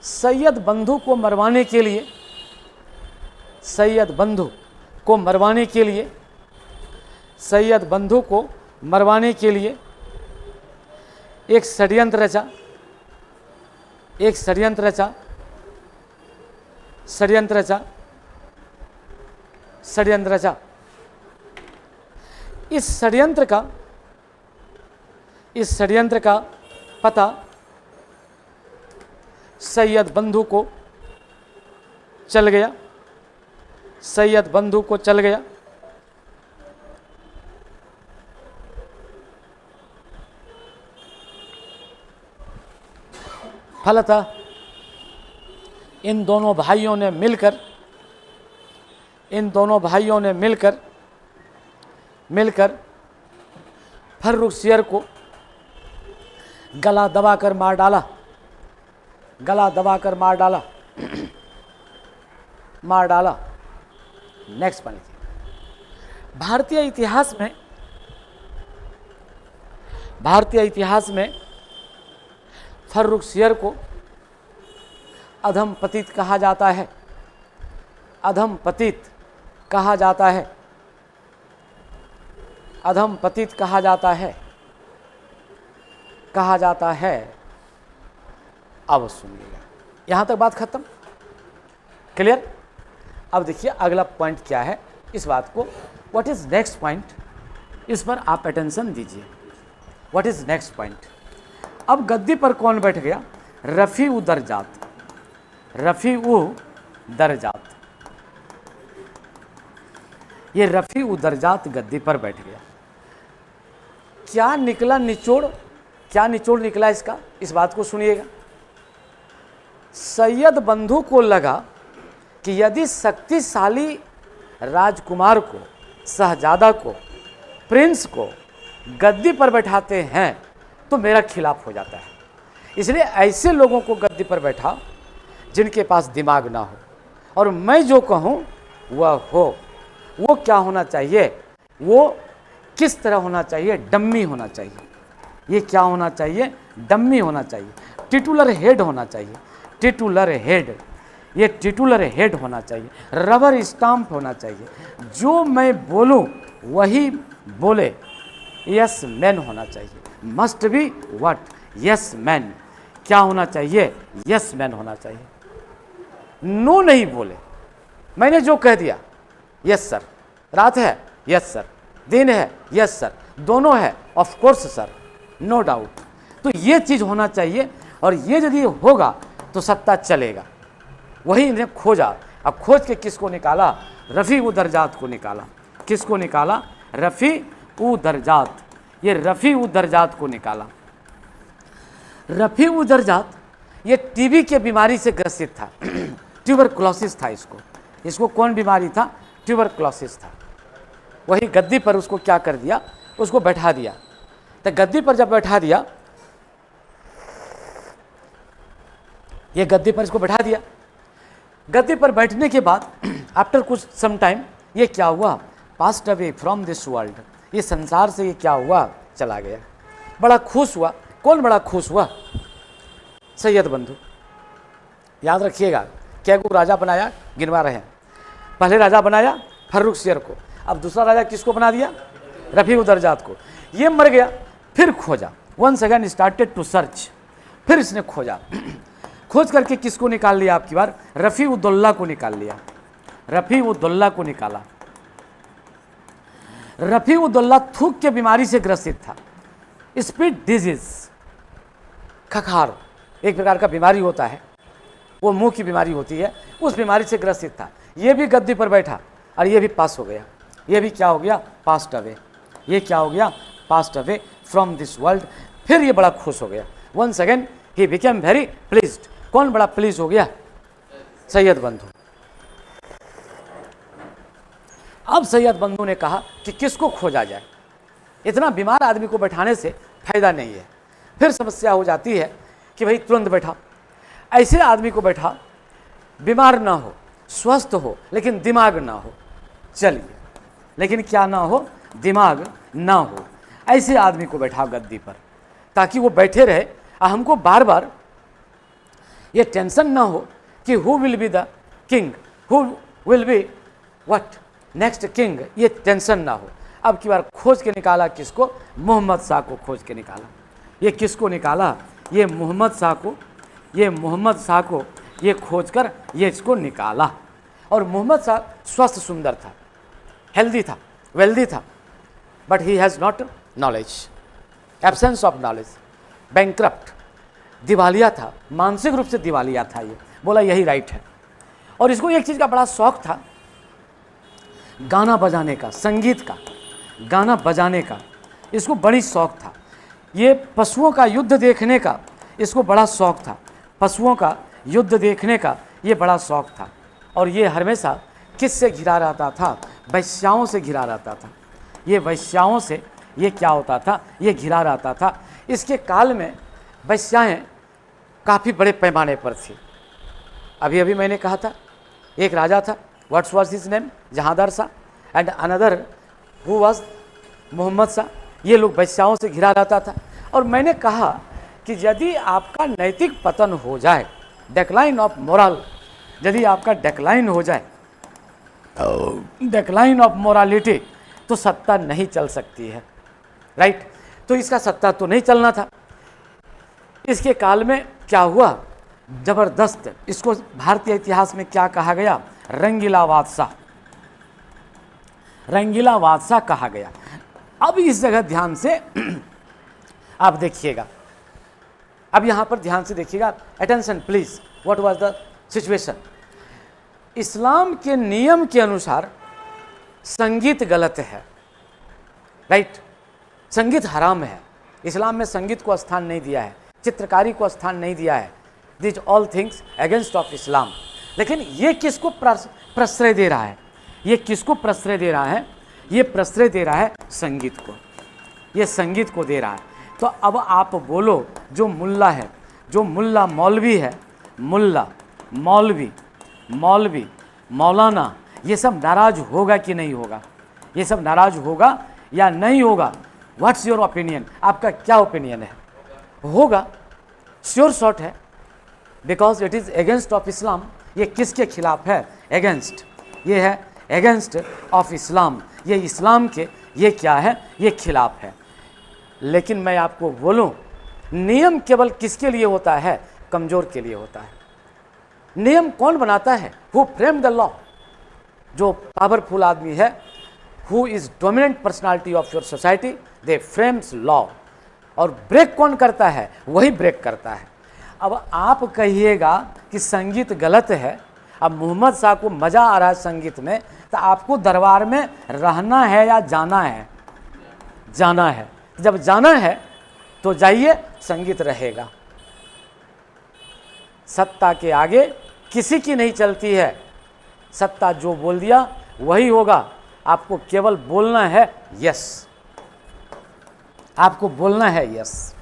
सैयद बंधु को मरवाने के लिए, सैयद बंधु को मरवाने के लिए, सैयद बंधु को मरवाने के लिए एक षड्यंत्र रचा, एक षड्यंत्र रचा, षड्यंत्र रचा, षड्यंत्र रचा। इस षड्यंत्र का पता सैयद बंधु को चल गया, सैयद बंधु को चल गया। फलतः इन दोनों भाइयों ने मिलकर फर्रुखसियर को गला दबाकर मार डाला, गला दबाकर मार डाला, मार डाला। नेक्स्ट पॉइंट, भारतीय इतिहास में फर्रुखसियर को अधम पतित कहा जाता है, अधम पतित कहा जाता है, अधम पतित कहा जाता है, कहा जाता है। अब सुनिएगा, यहाँ तक बात खत्म, क्लियर। अब देखिए अगला पॉइंट क्या है, इस बात को, व्हाट इज नेक्स्ट पॉइंट, इस पर आप अटेंशन दीजिए। What is next point. अब गद्दी पर कौन बैठ गया? रफ़ी दरजात, रफ़ी दरजात, ये रफ़ी दरजात गद्दी पर बैठ गया। क्या निकला निचोड़, क्या निचोड़ निकला इसका, इस बात को सुनिएगा। सैयद बंधु को लगा कि यदि शक्तिशाली राजकुमार को, शहजादा को, प्रिंस को गद्दी पर बैठाते हैं तो मेरा खिलाफ हो जाता है, इसलिए ऐसे लोगों को गद्दी पर बैठा जिनके पास दिमाग ना हो, और मैं जो कहूँ वह हो। वो क्या होना चाहिए, वो किस तरह होना चाहिए? डम्मी होना चाहिए। ये क्या होना चाहिए? डम्मी होना चाहिए, टिटुलर हेड होना चाहिए, टिटुलर हेड, ये टिटुलर हेड होना चाहिए, रबर स्टाम्प होना चाहिए, जो मैं बोलूं वही बोले, यस मैन होना चाहिए, must be what, yes man. क्या होना चाहिए? यस मैन होना चाहिए। नो नहीं बोले, मैंने जो कह दिया यस सर, रात है यस सर, दिन है यस सर, दोनों है of course sir, no doubt. तो ये चीज़ होना चाहिए, और ये यदि होगा तो सत्ता चलेगा। वही इन्हें खोजा, अब खोज के किसको निकाला? रफ़ी दरजात को निकाला। किसको निकाला? रफ़ी दरजात, ये रफ़ी दरजात को निकाला। रफ़ी दरजात ये टीबी के बीमारी से ग्रसित था, ट्यूबरकुलोसिस था इसको। इसको कौन बीमारी था? ट्यूबरकुलोसिस था। वही गद्दी पर उसको क्या कर दिया? उसको बैठा दिया। तो गद्दी पर जब बैठा दिया, ये गद्दी पर इसको बैठा दिया, गद्दी पर बैठने के बाद आफ्टर कुछ सम टाइम ये क्या हुआ, past away from this world, ये संसार से ये क्या हुआ, चला गया। बड़ा खुश हुआ। कौन बड़ा खुश हुआ? सैयद बंधु। याद रखिएगा, क्या को राजा बनाया, गिनवा रहे हैं। पहले राजा बनाया फर्रुखसियर को, अब दूसरा राजा किसको बना दिया, रफ़ी-उद-दरजात को। ये मर गया, फिर खोजा, once again started to search, फिर इसने खोजा। खोज करके किसको निकाल लिया, आपकी बार रफ़ी-उद-दौला को निकाल लिया, रफ़ी-उद-दौला को निकाला। रफ़ी-उद-दौला थूक के बीमारी से ग्रसित था, स्पिट डिजीज, खखार एक प्रकार का बीमारी होता है, वो मुंह की बीमारी होती है, उस बीमारी से ग्रसित था। ये भी गद्दी पर बैठा और ये भी पास हो गया, ये भी क्या हो गया, पास्ट अवे, ये क्या हो गया, passed away from this world. फिर ये बड़ा खुश हो गया, once again he became very pleased. कौन बड़ा प्लीज हो गया, सैयद बंधु। अब सैयद बंधु ने कहा कि किसको खोजा जाए, इतना बीमार आदमी को बैठाने से फायदा नहीं है। फिर समस्या हो जाती है कि भाई तुरंत बैठा, ऐसे आदमी को बैठा बीमार ना हो, स्वस्थ हो, लेकिन दिमाग ना हो। चलिए, लेकिन क्या ना हो, दिमाग ना हो, ऐसे आदमी को बैठा गद्दी पर, ताकि वो बैठे रहे। हमको बार बार ये टेंशन ना हो कि who will be the king, who will be what next king, ये टेंशन ना हो। अब की बार खोज के निकाला किसको, मोहम्मद शाह को खोज के निकाला। ये किसको निकाला, ये मोहम्मद शाह को, ये मोहम्मद शाह को ये खोज कर ये इसको निकाला। और मोहम्मद शाह स्वस्थ सुंदर था, हेल्दी था, वेल्दी था, but he has not knowledge, absence of knowledge, bankrupt, दिवालिया था, मानसिक रूप से दिवालिया था। ये बोला यही राइट है। और इसको एक चीज़ का बड़ा शौक था, गाना बजाने का, संगीत का, गाना बजाने का इसको बड़ी शौक था। ये पशुओं का युद्ध देखने का इसको बड़ा शौक था, पशुओं का युद्ध देखने का ये बड़ा शौक था। और ये हमेशा किससे घिरा रहता था, वैश्याओं से घिरा रहता था। ये वैश्याओं से ये क्या होता था, ये घिरा रहता था। इसके काल में वैश्याएँ काफ़ी बड़े पैमाने पर थी। अभी अभी मैंने कहा था, एक राजा था, what's was his name, Jahandar Shah, and another who was Mohammad Shah. ये लोग वैश्याओं से घिरा रहता था। और मैंने कहा कि यदि आपका नैतिक पतन हो जाए, डेक्लाइन ऑफ मोरल, यदि आपका डेक्लाइन हो जाए, डेक्लाइन ऑफ मोरालिटी, तो सत्ता नहीं चल सकती है, राइट। तो इसका सत्ता तो नहीं चलना था। इसके काल में क्या हुआ, जबरदस्त, इसको भारतीय इतिहास में क्या कहा गया, रंगीला बादशाह, रंगीला बादशाह कहा गया। अब इस जगह ध्यान से आप देखिएगा, अब यहाँ पर ध्यान से देखिएगा, attention please, what was the situation. इस्लाम के नियम के अनुसार संगीत गलत है, राइट, संगीत हराम है। इस्लाम में संगीत को स्थान नहीं दिया है, चित्रकारी को स्थान नहीं दिया है। This all things against of Islam. लेकिन ये किसको प्रश्रय दे रहा है, ये किसको प्रश्रय दे रहा है, ये प्रश्रय दे रहा है संगीत को, ये संगीत को दे रहा है। तो अब आप बोलो, जो मुल्ला है, जो मुल्ला मौलवी है, मुल्ला मौलवी, मौलवी मौलाना, ये सब नाराज होगा कि नहीं होगा, ये सब नाराज होगा या नहीं होगा। व्हाट्स योर ओपिनियन, आपका क्या ओपिनियन है? होगा, श्योर शॉट है, because it is against of Islam. ये किसके खिलाफ है, अगेंस्ट, ये है अगेंस्ट ऑफ इस्लाम, ये इस्लाम के, ये क्या है, ये खिलाफ है। लेकिन मैं आपको बोलूं, नियम केवल किसके लिए होता है, कमज़ोर के लिए होता है। नियम कौन बनाता है, हु फ्रेम द लॉ, जो पावरफुल आदमी है, who is dominant personality of your society, they frames law. और ब्रेक कौन करता है, वही ब्रेक करता है। अब आप कहिएगा कि संगीत गलत है, अब मोहम्मद शाह को मज़ा आ रहा है संगीत में, तो आपको दरबार में रहना है या जाना है? जाना है। जब जाना है तो जाइए, संगीत रहेगा। सत्ता के आगे किसी की नहीं चलती है, सत्ता जो बोल दिया वही होगा। आपको केवल बोलना है यस, आपको बोलना है यस।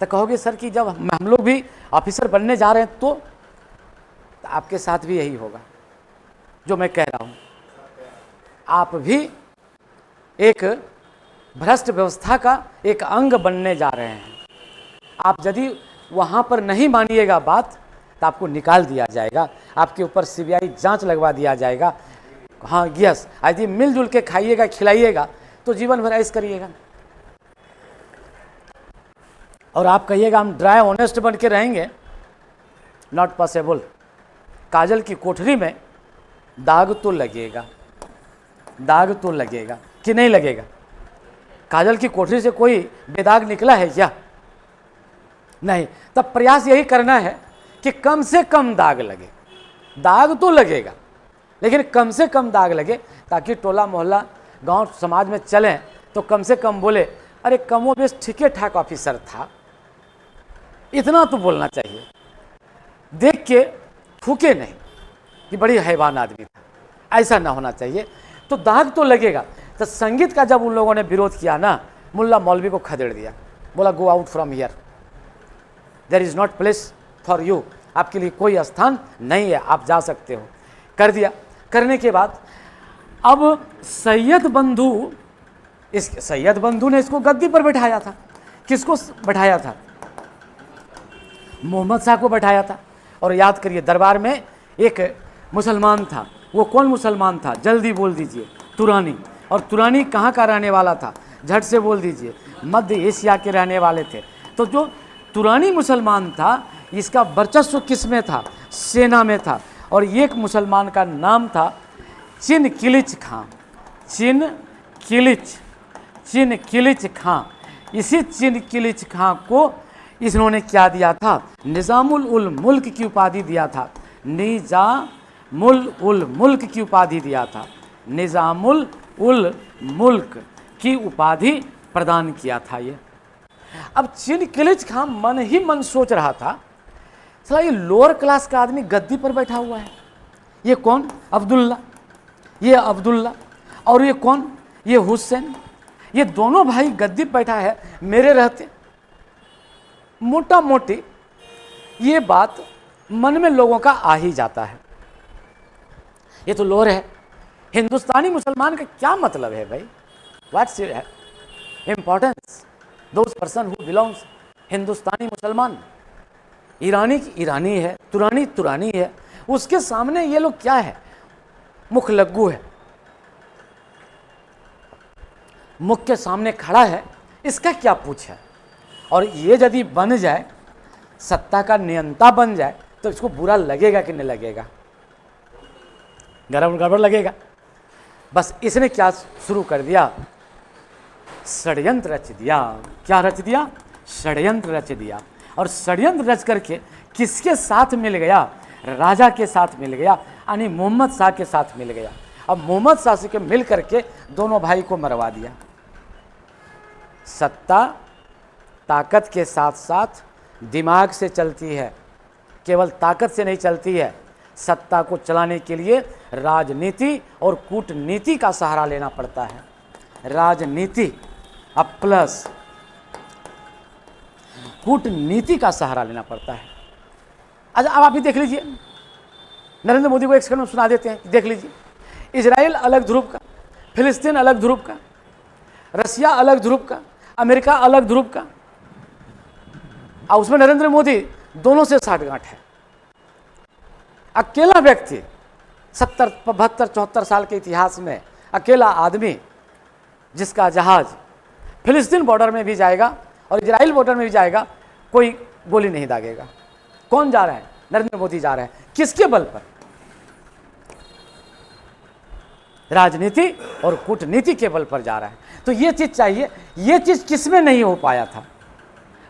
तो कहोगे सर कि जब हम लोग भी ऑफिसर बनने जा रहे हैं तो तो आपके साथ भी यही होगा जो मैं कह रहा हूँ। आप भी एक भ्रष्ट व्यवस्था का एक अंग बनने जा रहे हैं। आप यदि वहाँ पर नहीं मानिएगा बात तो आपको निकाल दिया जाएगा, आपके ऊपर सीबीआई जांच लगवा दिया जाएगा। हाँ यस, यदि मिलजुल के खाइएगा खिलाइएगा तो जीवन भर ऐश करिएगा। और आप कहिएगा हम ड्राई ऑनेस्ट बन के रहेंगे, नॉट पॉसिबल। काजल की कोठरी में दाग तो लगेगा, दाग तो लगेगा कि नहीं लगेगा? काजल की कोठरी से कोई बेदाग निकला है क्या? नहीं। तब प्रयास यही करना है कि कम से कम दाग लगे। दाग तो लगेगा लेकिन कम से कम दाग लगे, ताकि टोला मोहल्ला गांव समाज में चलें तो कम से कम बोले अरे कमोबेश ठीके ठाक ऑफिसर था। इतना तो बोलना चाहिए, देख के थूके नहीं कि बड़ी हैवान आदमी था, ऐसा ना होना चाहिए। तो दाग तो लगेगा। तो संगीत का जब उन लोगों ने विरोध किया ना, मुल्ला मौलवी को खदेड़ दिया, बोला go out from here, there is not place for you, आपके लिए कोई स्थान नहीं है, आप जा सकते हो। कर दिया। करने के बाद अब सैयद बंधु ने इसको गद्दी पर बैठाया था। किसको बैठाया था? मोहम्मद शाह को बैठाया था। और याद करिए दरबार में एक मुसलमान था। वो कौन मुसलमान था? जल्दी बोल दीजिए। तुरानी। और तुरानी कहाँ का रहने वाला था? झट से बोल दीजिए। मध्य एशिया के रहने वाले थे। तो जो तुरानी मुसलमान था, इसका वर्चस्व किस में था? सेना में था। और एक मुसलमान का नाम था चिन किलिच खां। चिन किलिच खां। इसी चिन किलिच खां को इन्होंने क्या दिया था? निज़ामुल उल मुल्क की उपाधि दिया था। निज़ामुल उल मुल्क की उपाधि दिया था। निज़ामुल उल मुल्क की उपाधि प्रदान किया था ये। अब चिन किलिच खां मन ही मन सोच रहा था, साला ये लोअर क्लास का आदमी गद्दी पर बैठा हुआ है। ये कौन? अब्दुल्ला। ये अब्दुल्ला। और ये कौन? ये हुसैन। ये दोनों भाई गद्दी पर बैठा है मेरे रहते। मोटा मोटी ये बात मन में लोगों का आ ही जाता है। ये तो लोअर है। हिंदुस्तानी मुसलमान का क्या मतलब है भाई? What's importance? Those person who belongs Hindustani मुसलमान। ईरानी है, तुरानी है, उसके सामने ये लोग क्या है? मुख लग्गू है। मुख के सामने खड़ा है, इसका क्या पूछ है? और ये यदि बन जाए, सत्ता का नियंता बन जाए, तो इसको बुरा लगेगा कि नहीं लगेगा? गड़बड़ लगेगा। बस इसने क्या शुरू कर दिया? षड्यंत्र रच दिया। क्या रच दिया? षड्यंत्र रच दिया। और षड्यंत्र रच करके किसके साथ मिल गया? राजा के साथ मिल गया, यानी मोहम्मद शाह के साथ मिल गया। अब मोहम्मद शाह से मिल करके दोनों भाई को मरवा दिया। सत्ता ताकत के साथ साथ दिमाग से चलती है, केवल ताकत से नहीं चलती है। सत्ता को चलाने के लिए राजनीति और कूटनीति का सहारा लेना पड़ता है। राजनीति अब प्लस कूटनीति का सहारा लेना पड़ता है। अच्छा अब आप भी देख लीजिए, नरेंद्र मोदी को एक सेकंड में सुना देते हैं, देख लीजिए। इजराइल अलग ध्रुव का, फिलिस्तीन अलग ध्रुव का, रसिया अलग ध्रुव का, अमेरिका अलग ध्रुव का, और उसमें नरेंद्र मोदी दोनों से साठगांठ है। अकेला व्यक्ति 70, 72, 74 साल के इतिहास में अकेला आदमी जिसका जहाज फिलिस्तीन बॉर्डर में भी जाएगा और इजराइल बॉर्डर में भी जाएगा, कोई गोली नहीं दागेगा। कौन जा रहा है? नरेंद्र मोदी जा रहे हैं। किसके बल पर? राजनीति और कूटनीति के बल पर जा रहा है। तो ये चीज चाहिए। ये चीज किसमें नहीं हो पाया था?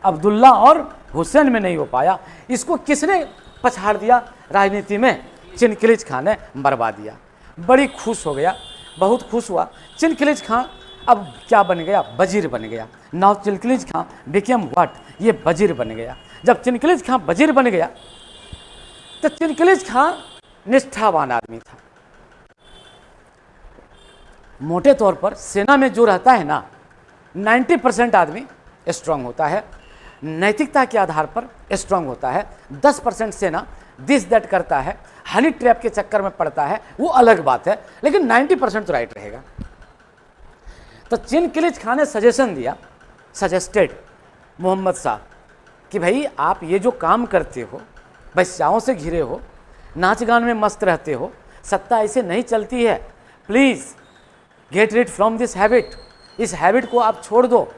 अब्दुल्ला और हुसैन में नहीं हो पाया। इसको किसने पछाड़ दिया? राजनीति में चिन किलिच खां ने मरवा दिया। बड़ी खुश हो गया, बहुत खुश हुआ। चिन किलिच खां अब क्या बन गया? वजीर बन गया। Now Chin Qilich Khan became what? ये वजीर बन गया। जब चिन किलिच खां वजीर बन गया तो चिन किलिच खां निष्ठावान आदमी था। मोटे तौर पर सेना में जो रहता है ना, 90% आदमी स्ट्रांग होता है, नैतिकता के आधार पर स्ट्रांग होता है। 10% सेना दिस दैट करता है, हनी ट्रैप के चक्कर में पड़ता है, वो अलग बात है, लेकिन 90% तो राइट रहेगा। तो चिनकिलिच खान ने सजेशन दिया, सजेस्टेड मोहम्मद शाह कि भाई आप ये जो काम करते हो, बच्चाओं से घिरे हो, नाच गान में मस्त रहते हो, सत्ता ऐसे नहीं चलती है, please get rid from this habit, इस हैबिट को आप छोड़ दो।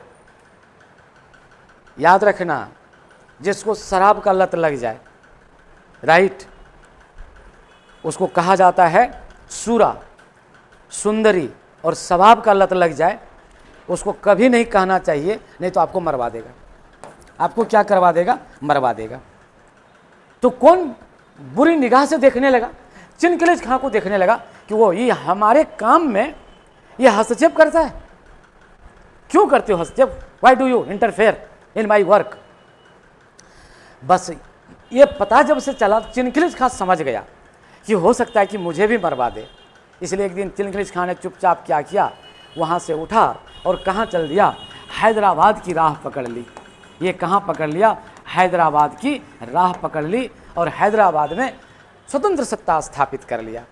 याद रखना, जिसको शराब का लत लग जाए, राइट, उसको कहा जाता है सूरा, सुंदरी, और शराब का लत लग जाए उसको कभी नहीं कहना चाहिए, नहीं तो आपको मरवा देगा। आपको क्या करवा देगा? मरवा देगा। तो कौन बुरी निगाह से देखने लगा? चिनकिलिच खां को देखने लगा कि वो ये हमारे काम में ये हस्तक्षेप करता है। क्यों करते हो हस्तक्षेप? Why do you interfere in my work? बस ये पता जब से चला, चिनकिलिच खां समझ गया कि हो सकता है कि मुझे भी मरवा दे। इसलिए एक दिन चिनकिलिच खां ने चुपचाप क्या किया, वहाँ से उठा और कहाँ चल दिया? हैदराबाद की राह पकड़ ली। ये कहाँ पकड़ लिया? हैदराबाद की राह पकड़ ली और हैदराबाद में स्वतंत्र सत्ता स्थापित कर लिया।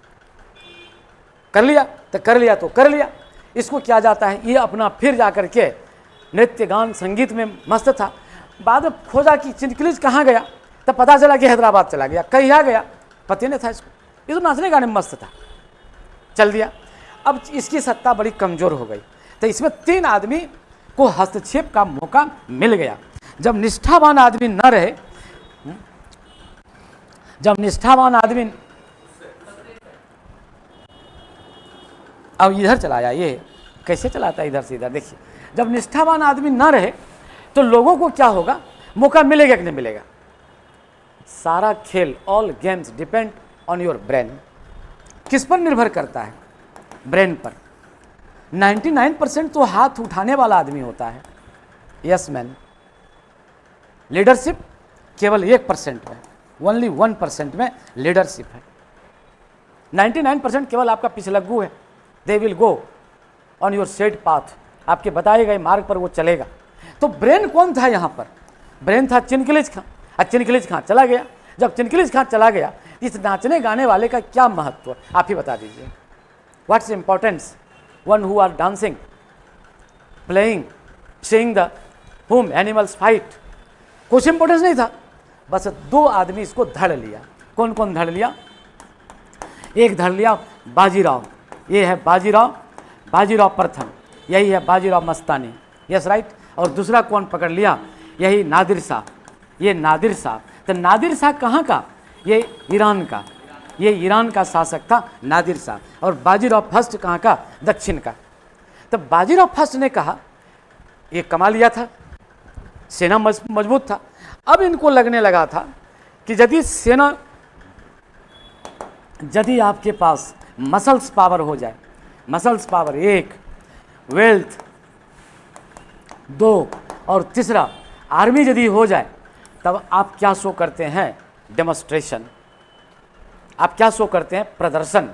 कर लिया तो कर लिया। इसको क्या जाता है, ये अपना फिर जा कर के नृत्य गान संगीत में मस्त था। बाद में खोजा कि चिनकिलिच कहाँ गया, तब पता चला कि हैदराबाद चला गया। कहीं गया पता नहीं था इसको, ये तो नाचने गाने में मस्त था, चल दिया। अब इसकी सत्ता बड़ी कमज़ोर हो गई, तो इसमें 3 आदमी को हस्तक्षेप का मौका मिल गया। जब निष्ठावान आदमी न रहे, जब निष्ठावान आदमी, अब इधर चलाया, ये कैसे चलाता है इधर से इधर, देखिए। जब निष्ठावान आदमी न रहे तो लोगों को क्या होगा, मौका मिलेगा कि नहीं मिलेगा? सारा खेल, all games depend on your brain. किस पर निर्भर करता है? ब्रेन पर। 99% तो हाथ उठाने वाला आदमी होता है, यस मैन। लीडरशिप केवल 1% में, ओनली 1% में लीडरशिप है। 99% केवल आपका पिछलग्गू है। They will go on your said path, आपके बताए गए मार्ग पर वो चलेगा। तो ब्रेन कौन था यहाँ पर? ब्रेन था चिनकिलिच खां। और चिनकिलिच खां चला गया। जब चिनकिलिच खां चला गया, इस नाचने गाने वाले का क्या महत्व, आप ही बता दीजिए। What's importance one who are dancing, playing, seeing the home animals fight, कुछ इंपॉर्टेंस नहीं था। बस 2 आदमी इसको धड़ लिया। कौन कौन धड़ लिया? एक धड़ लिया बाजीराव, ये है बाजीराव, बाजीराव प्रथम, यही है बाजीराव मस्तानी, यस राइट। और दूसरा कौन पकड़ लिया? यही नादिर शाह, ये नादिर शाह। तो नादिर शाह कहाँ का? ये ईरान का, ये ईरान का शासक था नादिर शाह। और बाजीराव फर्स्ट कहाँ का? दक्षिण का। तो बाजीराव फर्स्ट ने कहा, ये कमा लिया था, सेना मजबूत था। अब इनको लगने लगा था कि यदि आपके पास मसल्स पावर हो जाए, मसल्स पावर 1, वेल्थ 2 और तीसरा आर्मी यदि हो जाए, तब आप क्या शो करते हैं? डेमोस्ट्रेशन। आप क्या शो करते हैं? प्रदर्शन।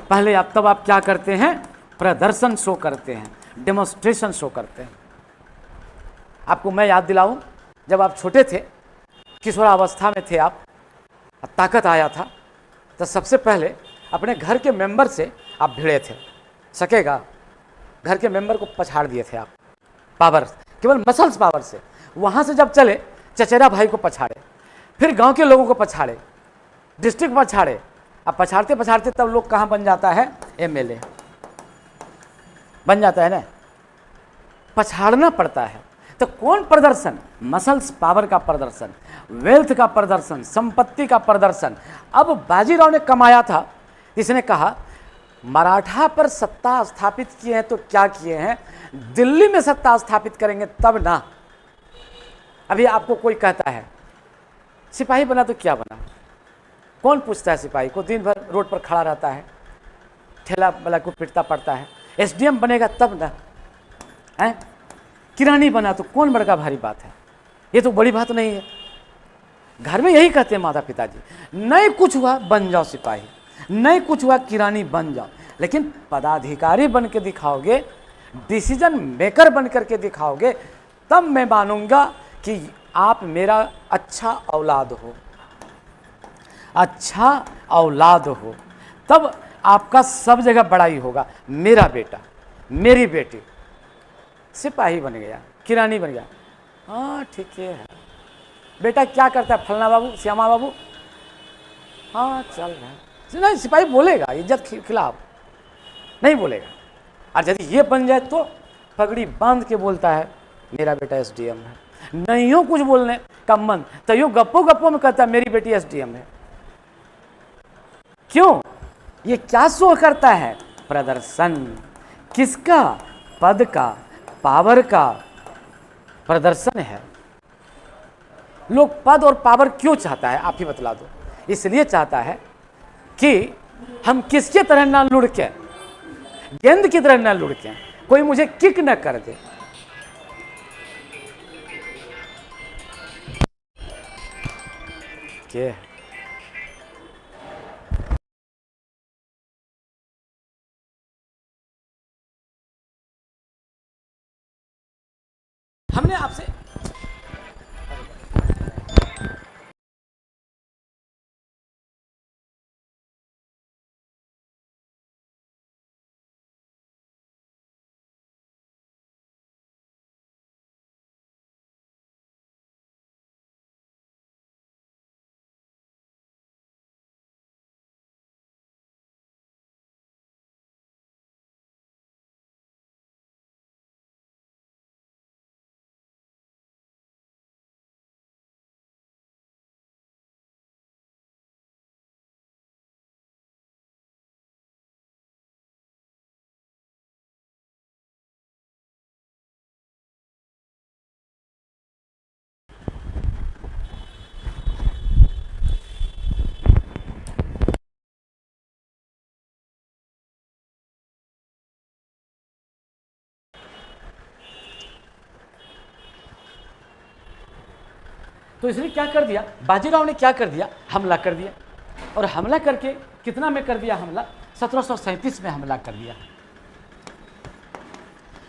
पहले आप, तब आप क्या करते हैं? प्रदर्शन शो करते हैं, डेमोस्ट्रेशन शो करते हैं। आपको मैं याद दिलाऊं, जब आप छोटे थे, किशोरावस्था में थे आप, ताकत आया था, तो सबसे पहले अपने घर के मेंबर से आप भिड़े थे, सकेगा? घर के मेंबर को पछाड़ दिए थे आप, पावर, केवल मसल्स पावर से। वहाँ से जब चले, चचेरा भाई को पछाड़े, फिर गांव के लोगों को पछाड़े, डिस्ट्रिक्ट पछाड़े। अब पछाड़ते पछाड़ते तब लोग कहाँ बन जाता है? एमएलए बन जाता है ना। पछाड़ना पड़ता है। तो कौन प्रदर्शन? मसल्स पावर का प्रदर्शन, वेल्थ का प्रदर्शन, संपत्ति का प्रदर्शन। अब बाजीराव ने कमाया था, इसने कहा मराठा पर सत्ता स्थापित किए हैं तो क्या किए हैं, दिल्ली में सत्ता स्थापित करेंगे तब ना। अभी आपको कोई कहता है सिपाही बना तो क्या बना? कौन पूछता है सिपाही को? दिन भर रोड पर खड़ा रहता है, ठेला वाला को पिटता पड़ता है। एसडीएम बनेगा तब ना है। किरानी बना तो कौन बड़का भारी बात है? ये तो बड़ी बात नहीं है। घर में यही कहते हैं माता पिताजी, नहीं कुछ हुआ बन जाओ सिपाही, नहीं कुछ हुआ किरानी बन जाओ, लेकिन पदाधिकारी बन के दिखाओगे, डिसीजन मेकर बन करके दिखाओगे, तब मैं मानूंगा कि आप मेरा अच्छा औलाद हो। अच्छा औलाद हो, तब आपका सब जगह बड़ाई होगा। मेरा बेटा, मेरी बेटी सिपाही बन गया, किरानी बन गया, हाँ ठीक है। बेटा क्या करता है? फलना बाबू, श्यामा बाबू, हाँ चल रहा है। नहीं, सिपाही बोलेगा, इज्जत खिलाफ नहीं बोलेगा। और यदि ये बन जाए तो पगड़ी बांध के बोलता है मेरा बेटा एसडीएम है। नहीं हो कुछ बोलने का मन तो यूँ गप्पो गप्पो में कहता है मेरी बेटी एसडीएम है। क्यों? ये क्या शो करता है? प्रदर्शन। किसका? पद का, पावर का प्रदर्शन है। लोग पद और पावर क्यों चाहता है आप ही बतला दो। इसलिए चाहता है कि हम किसके तरह ना लुढ़के, गेंद की तरह ना लुढ़के, कोई मुझे किक न कर दे। के हमने आपसे तो इसने क्या कर दिया, बाजीराव ने क्या कर दिया, हमला कर दिया। और हमला करके कितना में कर दिया हमला? 1737 में हमला कर दिया।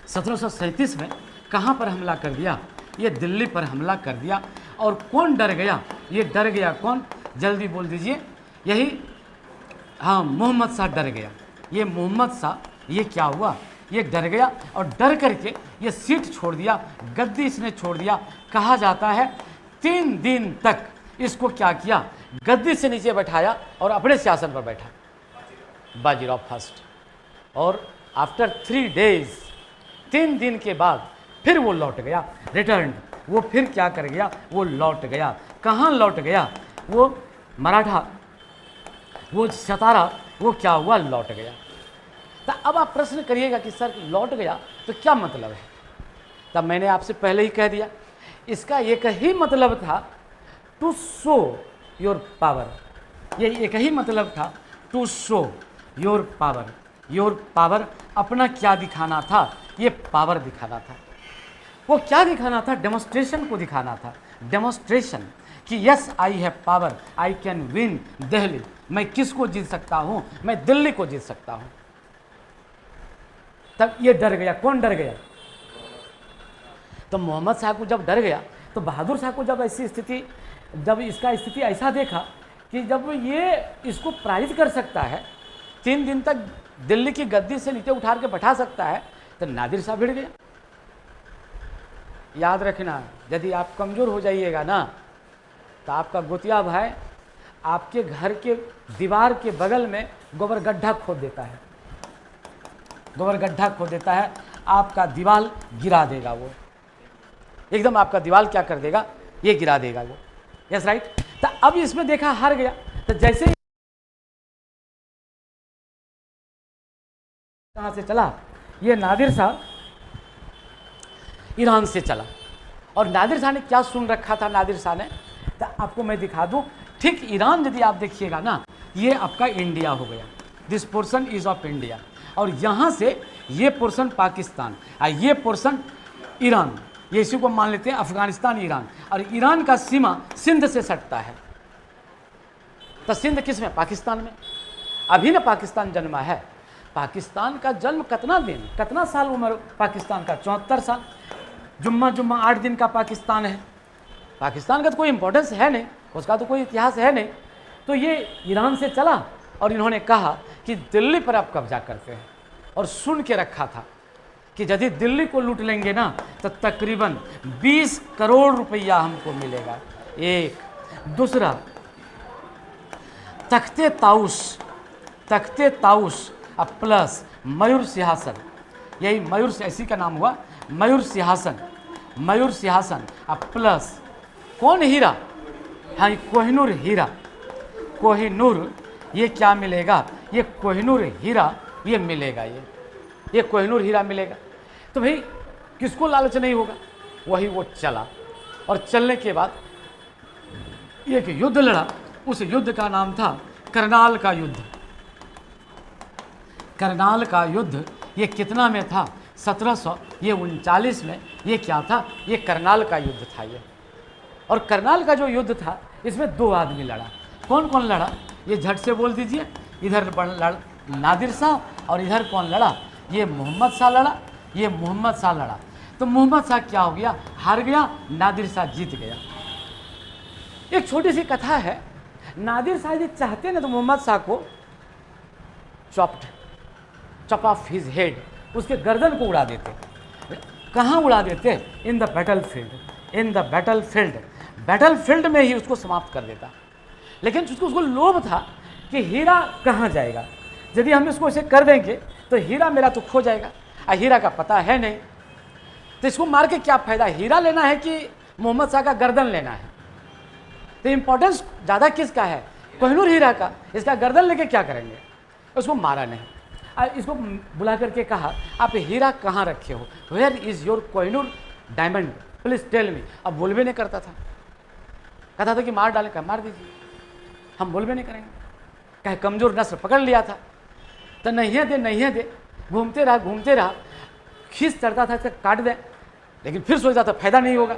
1737 में कहाँ पर हमला कर दिया? ये दिल्ली पर हमला कर दिया। और कौन डर गया? ये डर गया कौन? जल्दी बोल दीजिए। यही, हाँ, मोहम्मद शाह डर गया। ये मोहम्मद शाह ये क्या हुआ? ये डर गया और डर करके ये सीट छोड़ दिया, गद्दी इसने छोड़ दिया। कहा जाता है 3 दिन तक इसको क्या किया? गद्दी से नीचे बैठाया और अपने सिंहासन पर बैठा, बाजीराव फर्स्ट। और आफ्टर 3 डेज, 3 दिन के बाद फिर वो लौट गया, रिटर्न। वो फिर क्या कर गया? वो लौट गया। कहाँ लौट गया? वो मराठा, वो सतारा, वो क्या हुआ? लौट गया। तो अब आप प्रश्न करिएगा कि सर लौट गया तो क्या मतलब है? तब मैंने आपसे पहले ही कह दिया, इसका एक ही मतलब था, टू शो योर पावर। ये एक ही मतलब था, to show your power. Your power, अपना क्या दिखाना था? ये पावर दिखाना था। वो क्या दिखाना था? डेमोस्ट्रेशन को दिखाना था। डेमोस्ट्रेशन कि yes I have power, I can win Delhi. मैं किसको जीत सकता हूं? मैं दिल्ली को जीत सकता हूं। तब ये डर गया। कौन डर गया? तो मोहम्मद शाह को जब डर गया तो बहादुर शाह को जब ऐसी स्थिति, जब इसका स्थिति ऐसा देखा कि जब ये इसको पराजित कर सकता है, 3 दिन तक दिल्ली की गद्दी से नीचे उठा के बैठा सकता है, तो नादिर शाह भिड़ गया। याद रखना, यदि आप कमज़ोर हो जाइएगा ना तो आपका गोतिया भाई आपके घर के दीवार के बगल में गोबर गड्ढा खोद देता है, गोबर गड्ढा खोद देता है, आपका दीवार गिरा देगा। वो एकदम आपका दीवार क्या कर देगा? ये गिरा देगा वो। Yes right. तो अब इसमें देखा हार गया, तो जैसे कहाँ से चला? ये नादिर शाह ईरान से चला। और नादिर शाह ने क्या सुन रखा था? नादिर शाह ने, तो आपको मैं दिखा दूं, ठीक ईरान यदि आप देखिएगा ना, ये आपका इंडिया हो गया, this portion is of India. और यहाँ से ये पोर्शन पाकिस्तान और ये पोर्शन ईरान, ये इसी को मान लेते हैं अफगानिस्तान, ईरान। और ईरान का सीमा सिंध से सटता है। तो सिंध किस में? पाकिस्तान में। अभी ना पाकिस्तान जन्मा है। पाकिस्तान का जन्म कितना दिन, कितना साल उम्र पाकिस्तान का? 74 साल। जुम्मा 8 दिन का पाकिस्तान है। पाकिस्तान का तो कोई इंपॉर्टेंस है नहीं, उसका तो कोई इतिहास है नहीं। तो ये ईरान से चला और इन्होंने कहा कि दिल्ली पर आप कब्जा करते हैं, और सुन के रखा था कि यदि दिल्ली को लूट लेंगे ना तो तकरीबन 20 करोड़ रुपया हमको मिलेगा। एक दूसरा, तख्ते ताउस अब प्लस मयूर सिंहासन, यही मयूर इसी का नाम हुआ मयूर सिंहासन अब प्लस कौन हीरा, हाँ कोहिनूर हीरा, कोहिनूर ये क्या मिलेगा, ये कोहिनूर हीरा ये मिलेगा, ये कोहिनूर हीरा मिलेगा। तो भाई किसको लालच नहीं होगा, वही वो चला, और चलने के बाद एक युद्ध लड़ा, उस युद्ध का नाम था करनाल का युद्ध। करनाल का युद्ध ये कितना में था, 1739 में ये क्या था, ये करनाल का युद्ध था ये। और करनाल का जो युद्ध था इसमें 2 आदमी लड़ा। कौन कौन लड़ा, ये झट से बोल दीजिए। इधर नादिर शाह और इधर कौन लड़ा, ये मोहम्मद शाह लड़ा, ये मोहम्मद शाह लड़ा। तो मोहम्मद शाह क्या हो गया, हार गया, नादिर शाह जीत गया। एक छोटी सी कथा है, नादिर शाह यदि चाहते ना तो मोहम्मद शाह को चॉप ऑफ हिज हेड, उसके गर्दन को उड़ा देते। कहाँ उड़ा देते, इन द बैटल फील्ड में ही उसको समाप्त कर देता। लेकिन उसको लोभ था कि हीरा कहाँ जाएगा, यदि हम इसको ऐसे कर देंगे तो हीरा मेरा तो खो जाएगा, और हीरा का पता है नहीं, तो इसको मार के क्या फ़ायदा, हीरा लेना है कि मोहम्मद शाह का गर्दन लेना है। तो इम्पोर्टेंस ज़्यादा किसका है, कोहिनूर हीरा का, इसका गर्दन लेके क्या करेंगे। उसको मारा नहीं, और इसको बुला करके कहा आप हीरा कहाँ रखे हो, where is your Kohinoor diamond please tell me. अब बोल भी नहीं करता था, कहता था कि मार डाले, का मार दीजिए, हम बोल भी नहीं करेंगे, कहे कमज़ोर नस्ल पकड़ लिया था। तो नहीं दे घूमते रहा, खींच चढ़ता था काट दे, लेकिन फिर सोचता था फायदा नहीं होगा।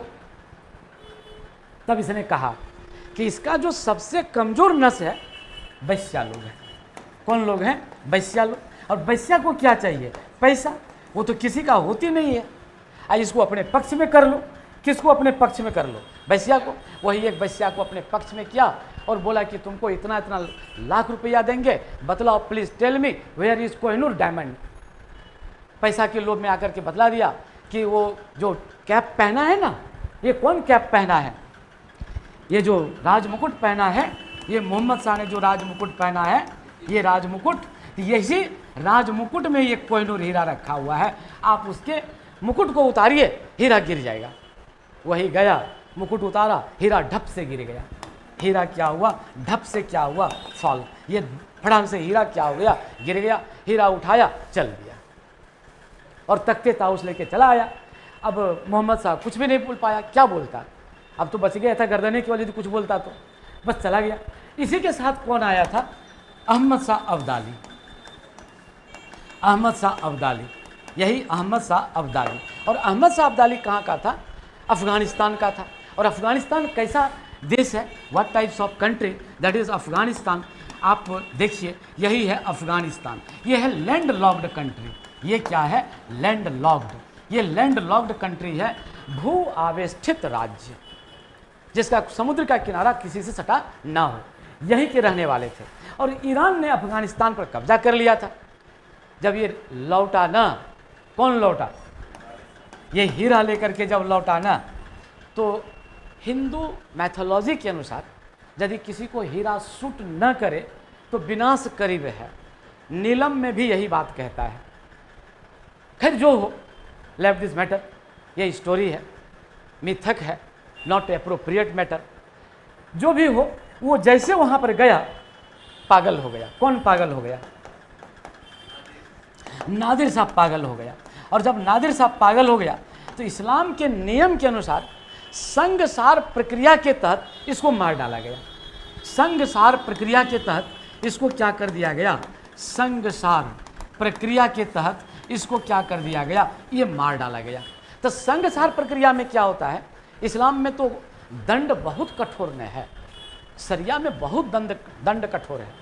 तब इसने कहा कि इसका जो सबसे कमज़ोर नस है वैश्या लोग हैं। कौन लोग हैं, वैश्या लोग। और वैश्या को क्या चाहिए, पैसा, वो तो किसी का होती नहीं है, इसको अपने पक्ष में कर लो। किसको अपने पक्ष में कर लो, वैश्या को। वही एक वैश्या को अपने पक्ष में किया और बोला कि तुमको इतना लाख रुपया देंगे, बतलाओ please tell me where is Kohinoor diamond. पैसा के लोभ में आकर के बतला दिया कि वो जो कैप पहना है ना, ये कौन कैप पहना है, ये जो राजमुकुट पहना है, ये मोहम्मद शाह ने जो राजमुकुट पहना है, ये राजमुकुट, यही राजमुकुट में ये कोहिनूर हीरा रखा हुआ है, आप उसके मुकुट को उतारिए, हीरा गिर जाएगा। वही गया, मुकुट उतारा, हीरा ढप से गिर गया। हीरा क्या हुआ, ढप से क्या हुआ, फॉल, ये फटाक से हीरा क्या हो गया, गिर गया। हीरा उठाया, चल दिया और तख्ते ताउस लेके चला आया। अब मोहम्मद साहब कुछ भी नहीं बोल पाया, क्या बोलता, अब तो बच गया था गर्दने की वजह से, कुछ बोलता तो बस चला गया। इसी के साथ कौन आया था, अहमद शाह अब्दाली। यही अहमद शाह अब्दाली। और अहमद शाह अब्दाली कहाँ का था, अफ़गानिस्तान का था। और अफ़गानिस्तान कैसा देश है, what types of country, that is Afghanistan. आप देखिए, यही है अफ़गानिस्तान, ये है लैंड लॉक्ड कंट्री। ये क्या है, लैंड लॉक्ड। ये लैंड लॉक्ड कंट्री है, भू आवेष्टित राज्य, जिसका समुद्र का किनारा किसी से सटा ना हो, यहीं के रहने वाले थे। और ईरान ने अफ़गानिस्तान पर कब्जा कर लिया था। जब ये लौटा ना, कौन लौटा, ये हीरा लेकर के जब लौटा ना, तो हिंदू मैथोलॉजी के अनुसार यदि किसी को हीरा सूट न करे तो विनाश करीब है। नीलम में भी यही बात कहता है। खैर जो हो, लेफ्ट दिस मैटर, ये स्टोरी है, मिथक है, नॉट एप्रोप्रिएट मैटर। जो भी हो, वो जैसे वहाँ पर गया पागल हो गया। कौन पागल हो गया, नादिर साहब पागल हो गया। और जब नादिर साहब पागल हो गया तो इस्लाम के नियम के अनुसार संगसार प्रक्रिया के तहत इसको मार डाला गया। संगसार प्रक्रिया के तहत इसको क्या कर दिया गया, संगसार प्रक्रिया के तहत इसको क्या कर दिया गया, ये मार डाला गया। तो संगसार प्रक्रिया में क्या होता है, इस्लाम में तो दंड बहुत कठोर में है, शरिया में बहुत दंड कठोर है।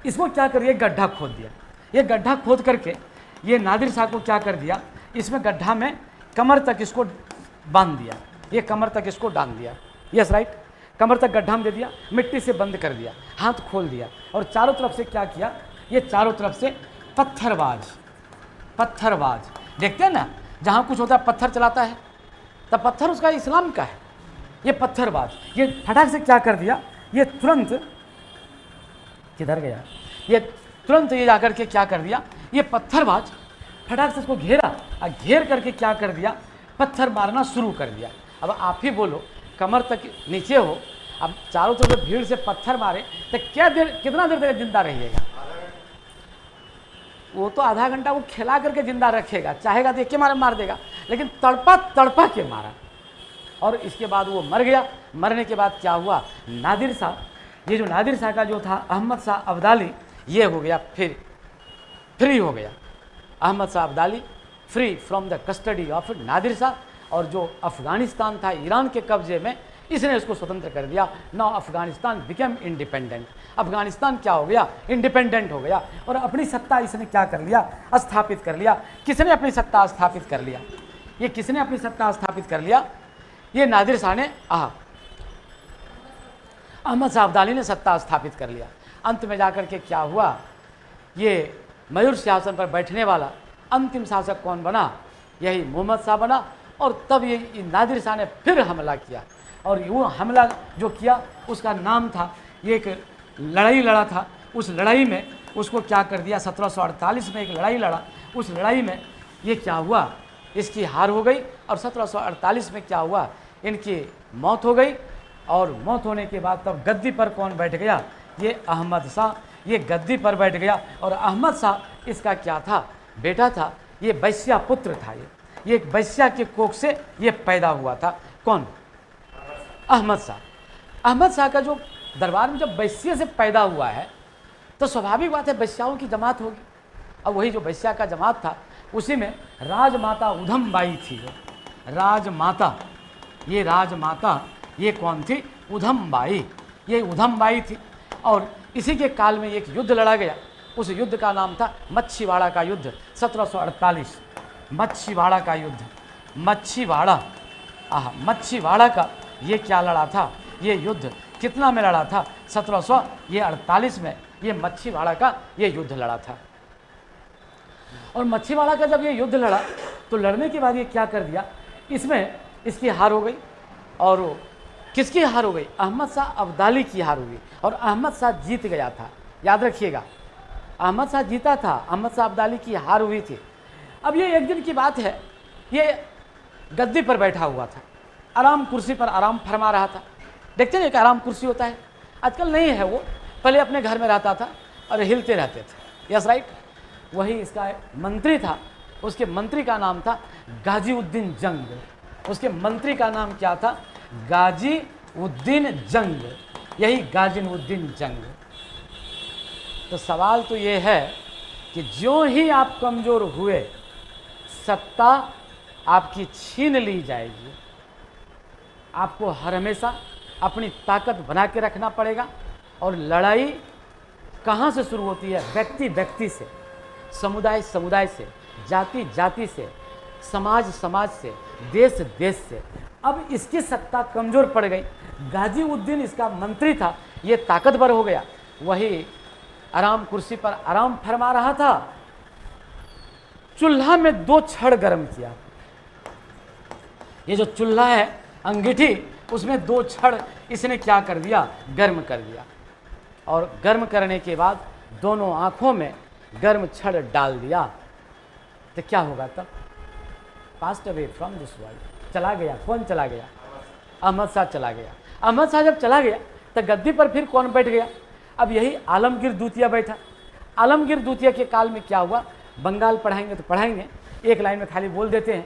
इसको क्या कर दिया, गड्ढा खोद दिया। ये गड्ढा खोद करके ये नादिर शाह को क्या कर दिया, इसमें गड्ढा में कमर तक इसको बांध दिया, ये कमर तक इसको डाल दिया। यस राइट, कमर तक गड्ढा में दे दिया, मिट्टी से बंद कर दिया, हाथ खोल दिया और चारों तरफ से क्या किया, ये चारों तरफ से पत्थरबाज, पत्थरबाज देखते हैं ना, जहाँ कुछ होता है पत्थर चलाता है, तब पत्थर उसका इस्लाम का है। ये पत्थरबाज ये फटाक से क्या कर दिया, ये तुरंत किधर गया, ये तुरंत ये जाकर के क्या कर दिया, ये पत्थरबाज फटाक से इसको घेरा और घेर करके क्या कर दिया, पत्थर मारना शुरू कर दिया। अब आप ही बोलो, कमर तक नीचे हो, अब चारों तरफ भीड़ से पत्थर मारे तो क्या देर, कितना देर तक जिंदा रहिएगा? वो तो आधा घंटा वो खिला करके जिंदा रखेगा, चाहेगा देख के मार देगा, लेकिन तड़पा तड़पा के मारा और इसके बाद वो मर गया। मरने के बाद क्या हुआ, नादिर शाह, ये जो नादिर शाह का जो था अहमद शाह अब्दाली, ये हो गया फिर फ्री हो गया। Ahmad Shah Abdali free from the custody of Nadir Shah, और जो अफगानिस्तान था ईरान के कब्जे में, इसने उसको स्वतंत्र कर दिया। Now Afghanistan became independent. Afghanistan क्या हो गया, इंडिपेंडेंट हो गया और अपनी सत्ता इसने क्या कर लिया, स्थापित कर लिया। किसने अपनी सत्ता स्थापित कर लिया, ये किसने अपनी सत्ता स्थापित कर लिया, ये नादिर शाह ने, अहमद शाह अब्दाली ने सत्ता स्थापित कर लिया। अंत में जाकर के क्या हुआ, ये मयूर सिंहासन पर बैठने वाला अंतिम शासक कौन बना, यही मोहम्मद शाह बना। और तब ये नादिर शाह ने फिर हमला किया, और वो हमला जो किया उसका नाम था, ये एक लड़ाई लड़ा था, उस लड़ाई में उसको क्या कर दिया, 1748 में एक लड़ाई लड़ा, उस लड़ाई में ये क्या हुआ, इसकी हार हो गई और 1748 में क्या हुआ, इनकी मौत हो गई। और मौत होने के बाद तब गद्दी पर कौन बैठ गया, ये अहमद शाह, ये गद्दी पर बैठ गया। और अहमद शाह इसका क्या था, बेटा था, ये वैश्या पुत्र था, ये एक वैश्या के कोख से ये पैदा हुआ था। कौन, अहमद शाह। अहमद शाह का जो दरबार में जब वैश्य से पैदा हुआ है तो स्वाभाविक बात है वैश्याओं की जमात होगी। अब वही जो वैश्या का जमात था उसी में राजमाता उधम बाई थी, राजमाता, ये राजमाता ये कौन थी, उधम बाई, ये उधम बाई थी। और इसी के काल में एक युद्ध लड़ा गया, उस युद्ध का नाम था मच्छीवाड़ा का युद्ध, 1748, मच्छीवाड़ा का युद्ध, मच्छीवाड़ा, मच्छीवाड़ा का ये क्या लड़ा था, ये युद्ध कितना में लड़ा था, 1748 में ये मच्छीवाड़ा का ये युद्ध लड़ा था। और मच्छीवाड़ा का जब ये युद्ध लड़ा तो लड़ने के बाद ये क्या कर दिया, इसमें इसकी हार हो गई। और किसकी हार हो गई, अहमद शाह अब्दाली की हार हो गई, और अहमद शाह जीत गया था। याद रखिएगा, अहमद शाह जीता था, अहमद शाह अब्दाली की हार हुई थी। अब ये एक दिन की बात है, ये गद्दी पर बैठा हुआ था, आराम कुर्सी पर आराम फरमा रहा था। देखते हैं एक आराम कुर्सी होता है, आजकल नहीं है वो, पहले अपने घर में रहता था और हिलते रहते थे, यस राइट। वही इसका मंत्री था, उसके मंत्री का नाम था गाजी उद्दीन जंग, उसके मंत्री का नाम क्या था, गाजी उद्दीन जंग, यही गाजी उद्दीन जंग। तो सवाल तो ये है कि जो ही आप कमज़ोर हुए सत्ता आपकी छीन ली जाएगी। आपको हर हमेशा अपनी ताकत बना के रखना पड़ेगा। और लड़ाई कहाँ से शुरू होती है, व्यक्ति व्यक्ति से, समुदाय समुदाय से, जाति जाति से, समाज समाज से, देश देश से। अब इसकी सत्ता कमज़ोर पड़ गई, गाजी उद्दीन इसका मंत्री था, ये ताकतवर हो गया, वही आराम कुर्सी पर आराम फरमा रहा था, चूल्हा में 2 छड़ गर्म किया। ये जो चूल्हा है अंगीठी, उसमें 2 छड़ इसने क्या कर दिया, गर्म कर दिया। और गर्म करने के बाद दोनों आँखों में गर्म छड़ डाल दिया तो क्या होगा, तब past away from this world, चला गया। कौन चला गया, अहमद शाह चला गया। अहमद शाह जब चला गया तो गद्दी पर फिर कौन बैठ गया, अब यही आलमगीर द्वितीय बैठा। आलमगीर द्वितीय के काल में क्या हुआ, बंगाल पढ़ाएंगे तो पढ़ाएंगे, एक लाइन में खाली बोल देते हैं।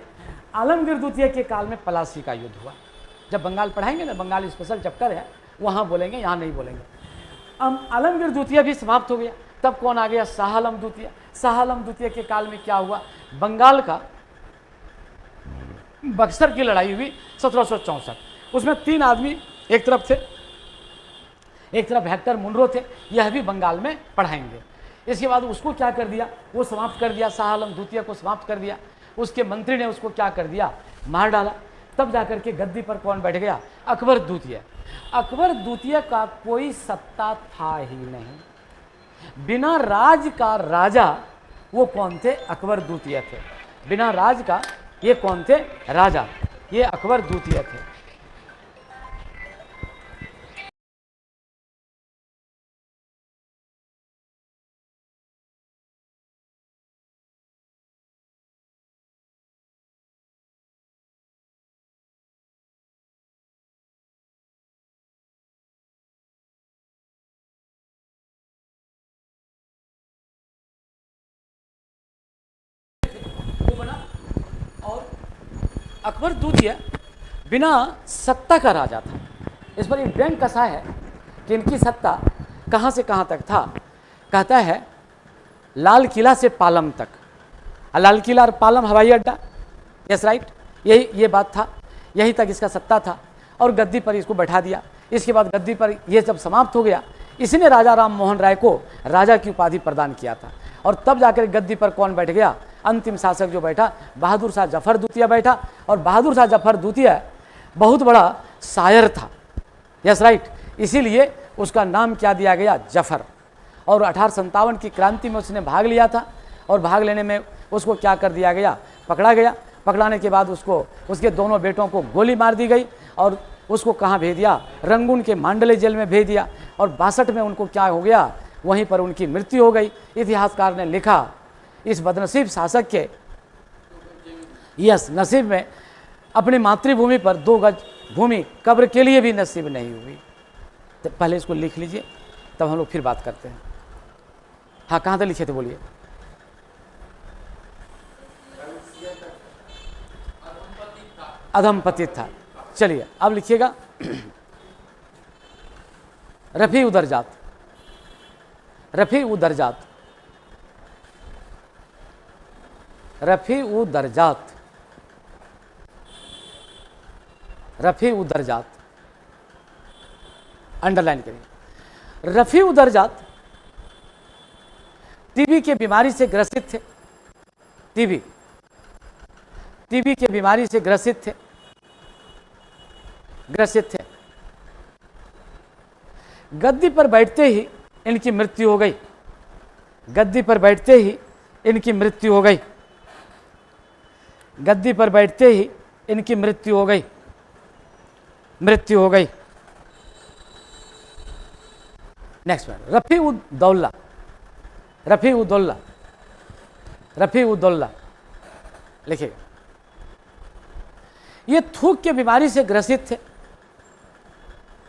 आलमगीर द्वितीय के काल में पलासी का युद्ध हुआ। जब बंगाल पढ़ाएंगे ना, बंगाल स्पेशल चैप्टर है, वहाँ बोलेंगे, यहाँ नहीं बोलेंगे। अब आलमगीर द्वितीय भी समाप्त हो गया, तब कौन आ गया, शाह आलम द्वितीय। शाह आलम द्वितीय के काल में क्या हुआ, बंगाल का बक्सर की लड़ाई हुई 1764, उसमें 3 आदमी एक तरफ थे, एक तरफ हेक्टर मुनरो थे, यह भी बंगाल में पढ़ाएंगे। इसके बाद उसको क्या कर दिया, वो समाप्त कर दिया, शाह आलम द्वितीय को समाप्त कर दिया। उसके मंत्री ने उसको क्या कर दिया, मार डाला। तब जाकर के गद्दी पर कौन बैठ गया? अकबर द्वितीय। अकबर द्वितीय का कोई सत्ता था ही नहीं। बिना राज का राजा वो कौन थे? अकबर द्वितीय थे। बिना राज का ये कौन थे? राजा, ये अकबर द्वितीय थे। वो बना, और अकबर द्वितीय बिना सत्ता का राजा था। इस पर एक व्यंग कसा है कि इनकी सत्ता कहाँ से कहाँ तक था। कहता है लाल किला से पालम तक, लाल किला और पालम हवाई अड्डा, यस राइट, यही ये बात था, यहीं तक इसका सत्ता था। और गद्दी पर इसको बैठा दिया। इसके बाद गद्दी पर यह जब समाप्त हो गया, इसने राजा राम मोहन राय को राजा की उपाधि प्रदान किया था। और तब जाकर गद्दी पर कौन बैठ गया? अंतिम शासक जो बैठा, बहादुर शाह जफर द्वितीय बैठा। और बहादुर शाह जफर द्वितीय बहुत बड़ा शायर था, यस राइट, इसीलिए उसका नाम क्या दिया गया? जफर। और 1857 की क्रांति में उसने भाग लिया था, और भाग लेने में उसको क्या कर दिया गया? पकड़ा गया। पकड़ाने के बाद उसको, उसके दोनों बेटों को गोली मार दी गई, और उसको कहाँ भेज दिया? रंगून के मांडले जेल में भेज दिया। और 62 में उनको क्या हो गया? वहीं पर उनकी मृत्यु हो गई। इतिहासकार ने लिखा इस बदनसीब शासक के यस नसीब में अपनी मातृभूमि पर 2 गज भूमि कब्र के लिए भी नसीब नहीं हुई। तो पहले इसको लिख लीजिए, तब हम लोग फिर बात करते हैं। हाँ, कहाँ तक लिखे थे बोलिए? अधमपति था। चलिए अब लिखिएगा रफी उदरजात। रफी उदरजात, रफी उदरजात, रफी उदरजात, अंडरलाइन करिए। रफी उदरजात टीबी के बीमारी से ग्रसित थे। टीबी के बीमारी से ग्रसित थे। गद्दी पर बैठते ही इनकी मृत्यु हो गई। गद्दी पर बैठते ही इनकी मृत्यु हो गई। गद्दी पर बैठते ही इनकी मृत्यु हो गई। Next one, Rafi ud Daula. रफी उद्दौला, रफी उद्दौला लिखिएगा। ये थूक के बीमारी से ग्रसित थे।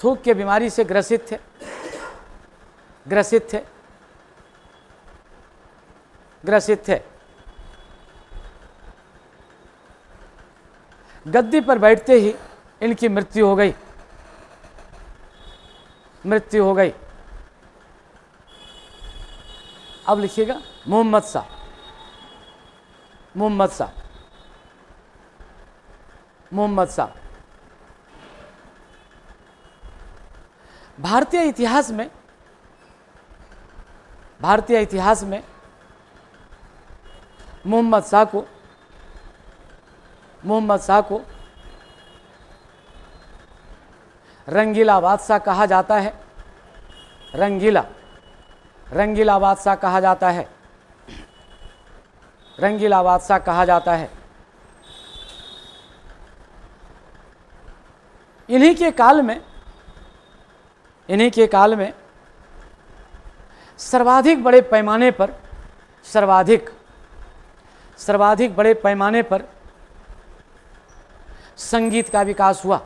थूक के बीमारी से ग्रसित थे। गद्दी पर बैठते ही इनकी मृत्यु हो गई। अब लिखिएगा मोहम्मद शाह। भारतीय इतिहास में मोहम्मद शाह को रंगीला बादशाह कहा जाता है। रंगीला बादशाह कहा जाता है। रंगीला बादशाह कहा जाता है। इन्हीं के काल में सर्वाधिक बड़े पैमाने पर संगीत का विकास हुआ।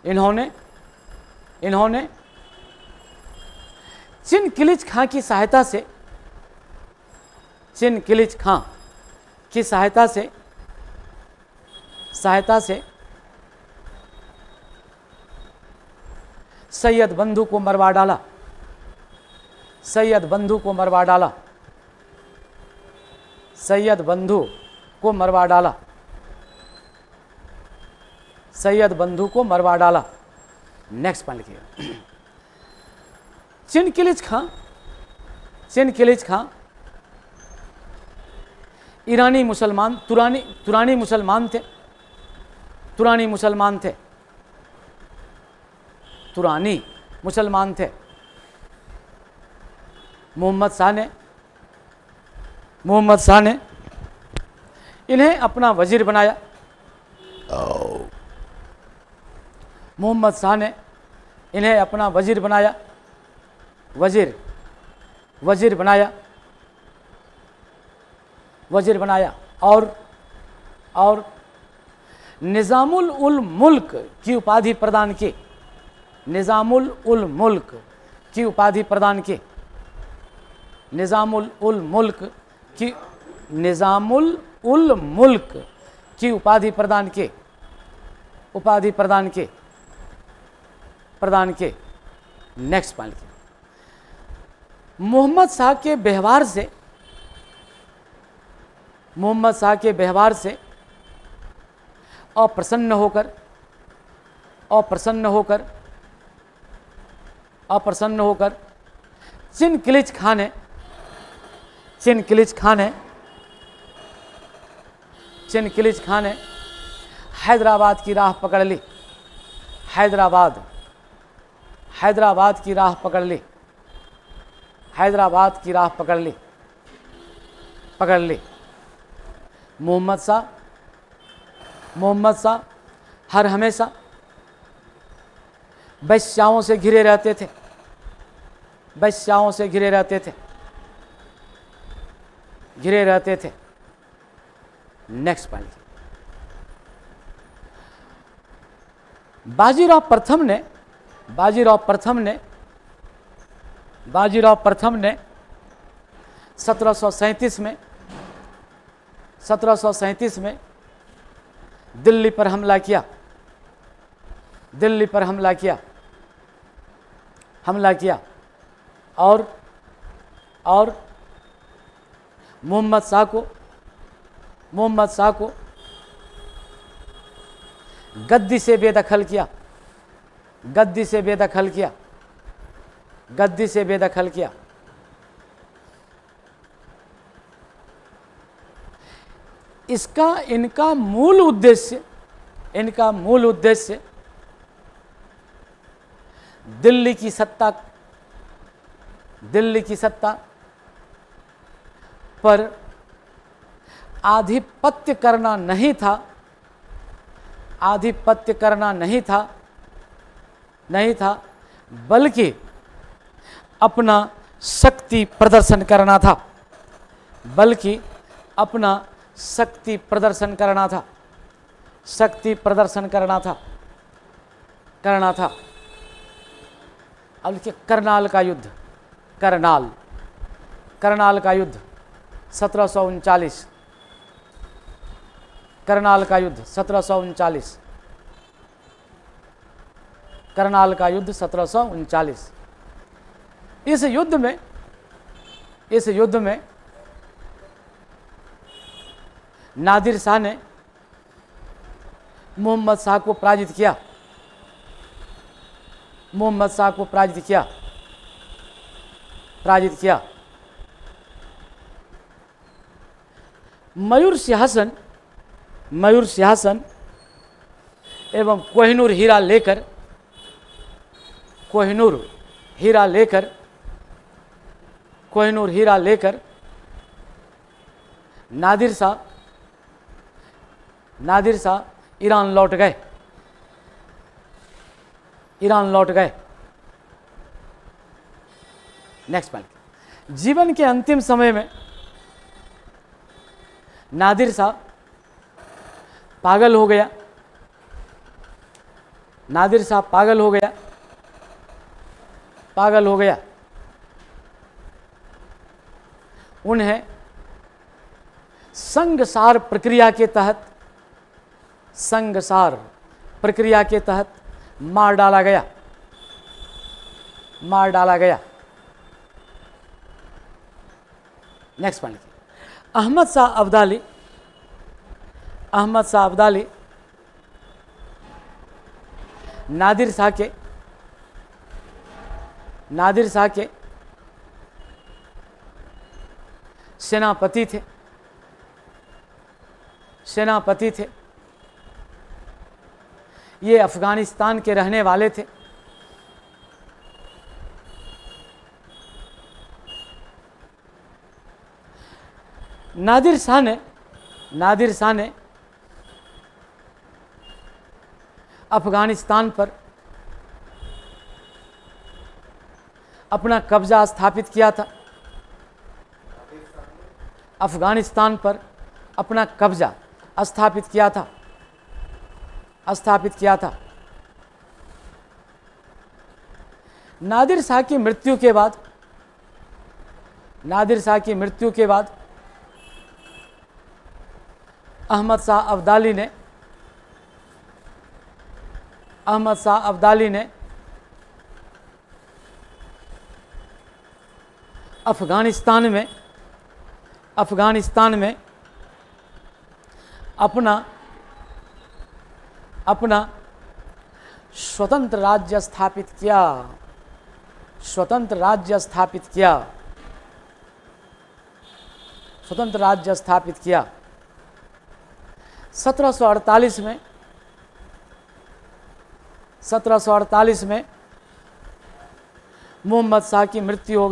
इन्होंने चिनकिलिच खां की सहायता से सैयद बंधु को मरवा डाला। सैयद बंधु को मरवा डाला। नेक्स्ट पॉइंट लिखिएगा। चिनकिलिच खां ईरानी मुसलमान, तुरानी मुसलमान थे, तुरानी मुसलमान थे। मोहम्मद शाह ने इन्हें अपना वजीर बनाया। मोहम्मद शाह ने इन्हें अपना वजीर बनाया, वजीर बनाया और निज़ामुल उल मुल्क की उपाधि प्रदान की, निज़ामुल उल मुल्क की उपाधि प्रदान की, निज़ामुल उल मुल्क की उपाधि प्रदान के। नेक्स्ट पॉइंट, मोहम्मद शाह के व्यवहार से अप्रसन्न होकर चिनकिलिच खां ने हैदराबाद की राह पकड़ ली, हैदराबाद की राह पकड़ ली। मोहम्मद शाह हर हमेशा वैश्याओं से घिरे रहते थे। नेक्स्ट पॉइंट, बाजीराव प्रथम ने 1737 में दिल्ली पर हमला किया और मोहम्मद शाह को गद्दी से बेदखल किया। इनका मूल उद्देश्य दिल्ली की सत्ता पर आधिपत्य करना नहीं था, बल्कि अपना शक्ति प्रदर्शन करना था। अब देखिए करनाल का युद्ध 1739, करनाल का युद्ध 1739। इस युद्ध में नादिर शाह ने मोहम्मद शाह को पराजित किया। मयूर सिंहासन एवं कोहिनूर हीरा लेकर नादिर शाह ईरान लौट गए। नेक्स्ट पॉइंट, जीवन के अंतिम समय में नादिर शाह पागल हो गया। उन्हें संगसार प्रक्रिया के तहत मार डाला गया। नेक्स्ट पॉइंट, अहमद शाह अब्दाली नादिर शाह नादिर शाह के सेनापति थे, सेनापति थे। ये अफगानिस्तान के रहने वाले थे। नादिर शाह ने अफगानिस्तान पर अपना कब्जा स्थापित किया था। अफगानिस्तान पर अपना कब्जा स्थापित किया था। नादिर शाह की मृत्यु के बाद अहमद शाह अब्दाली ने अफगानिस्तान में अपना स्वतंत्र राज्य स्थापित किया। 1748 में मोहम्मद शाह की मृत्यु हो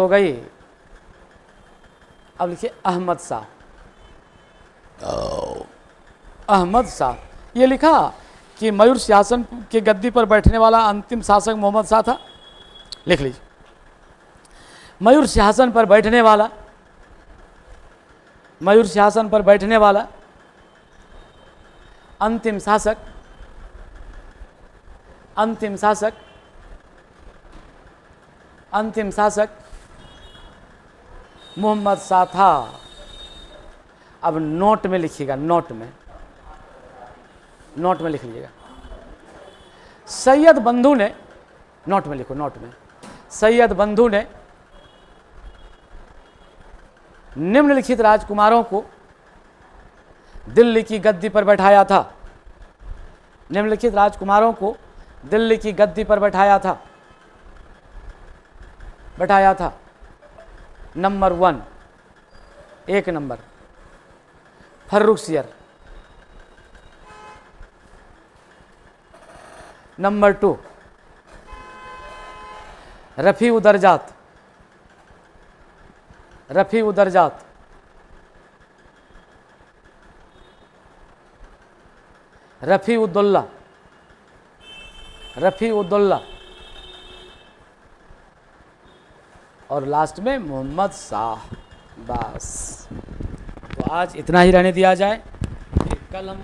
गई। अब लिखिए अहमद शाह। ये लिखा कि मयूर सिंहासन के गद्दी पर बैठने वाला अंतिम शासक मोहम्मद शाह था। लिख लीजिए, मयूर सिंहासन पर बैठने वाला अंतिम शासक मोहम्मद शाह था। अब नोट में लिखिएगा, नोट में लिख लीजिएगा। सैयद बंधु ने, नोट में लिखो, सैयद बंधु ने निम्नलिखित राजकुमारों को दिल्ली की गद्दी पर बैठाया था। Number 1, 1 number Farrukhsiyar. नंबर 2 रफ़ी-उद-दरजात। रफ़ी-उद-दौला और लास्ट में मोहम्मद शाह। बस, तो आज इतना ही रहने दिया जाए, फिर कल हम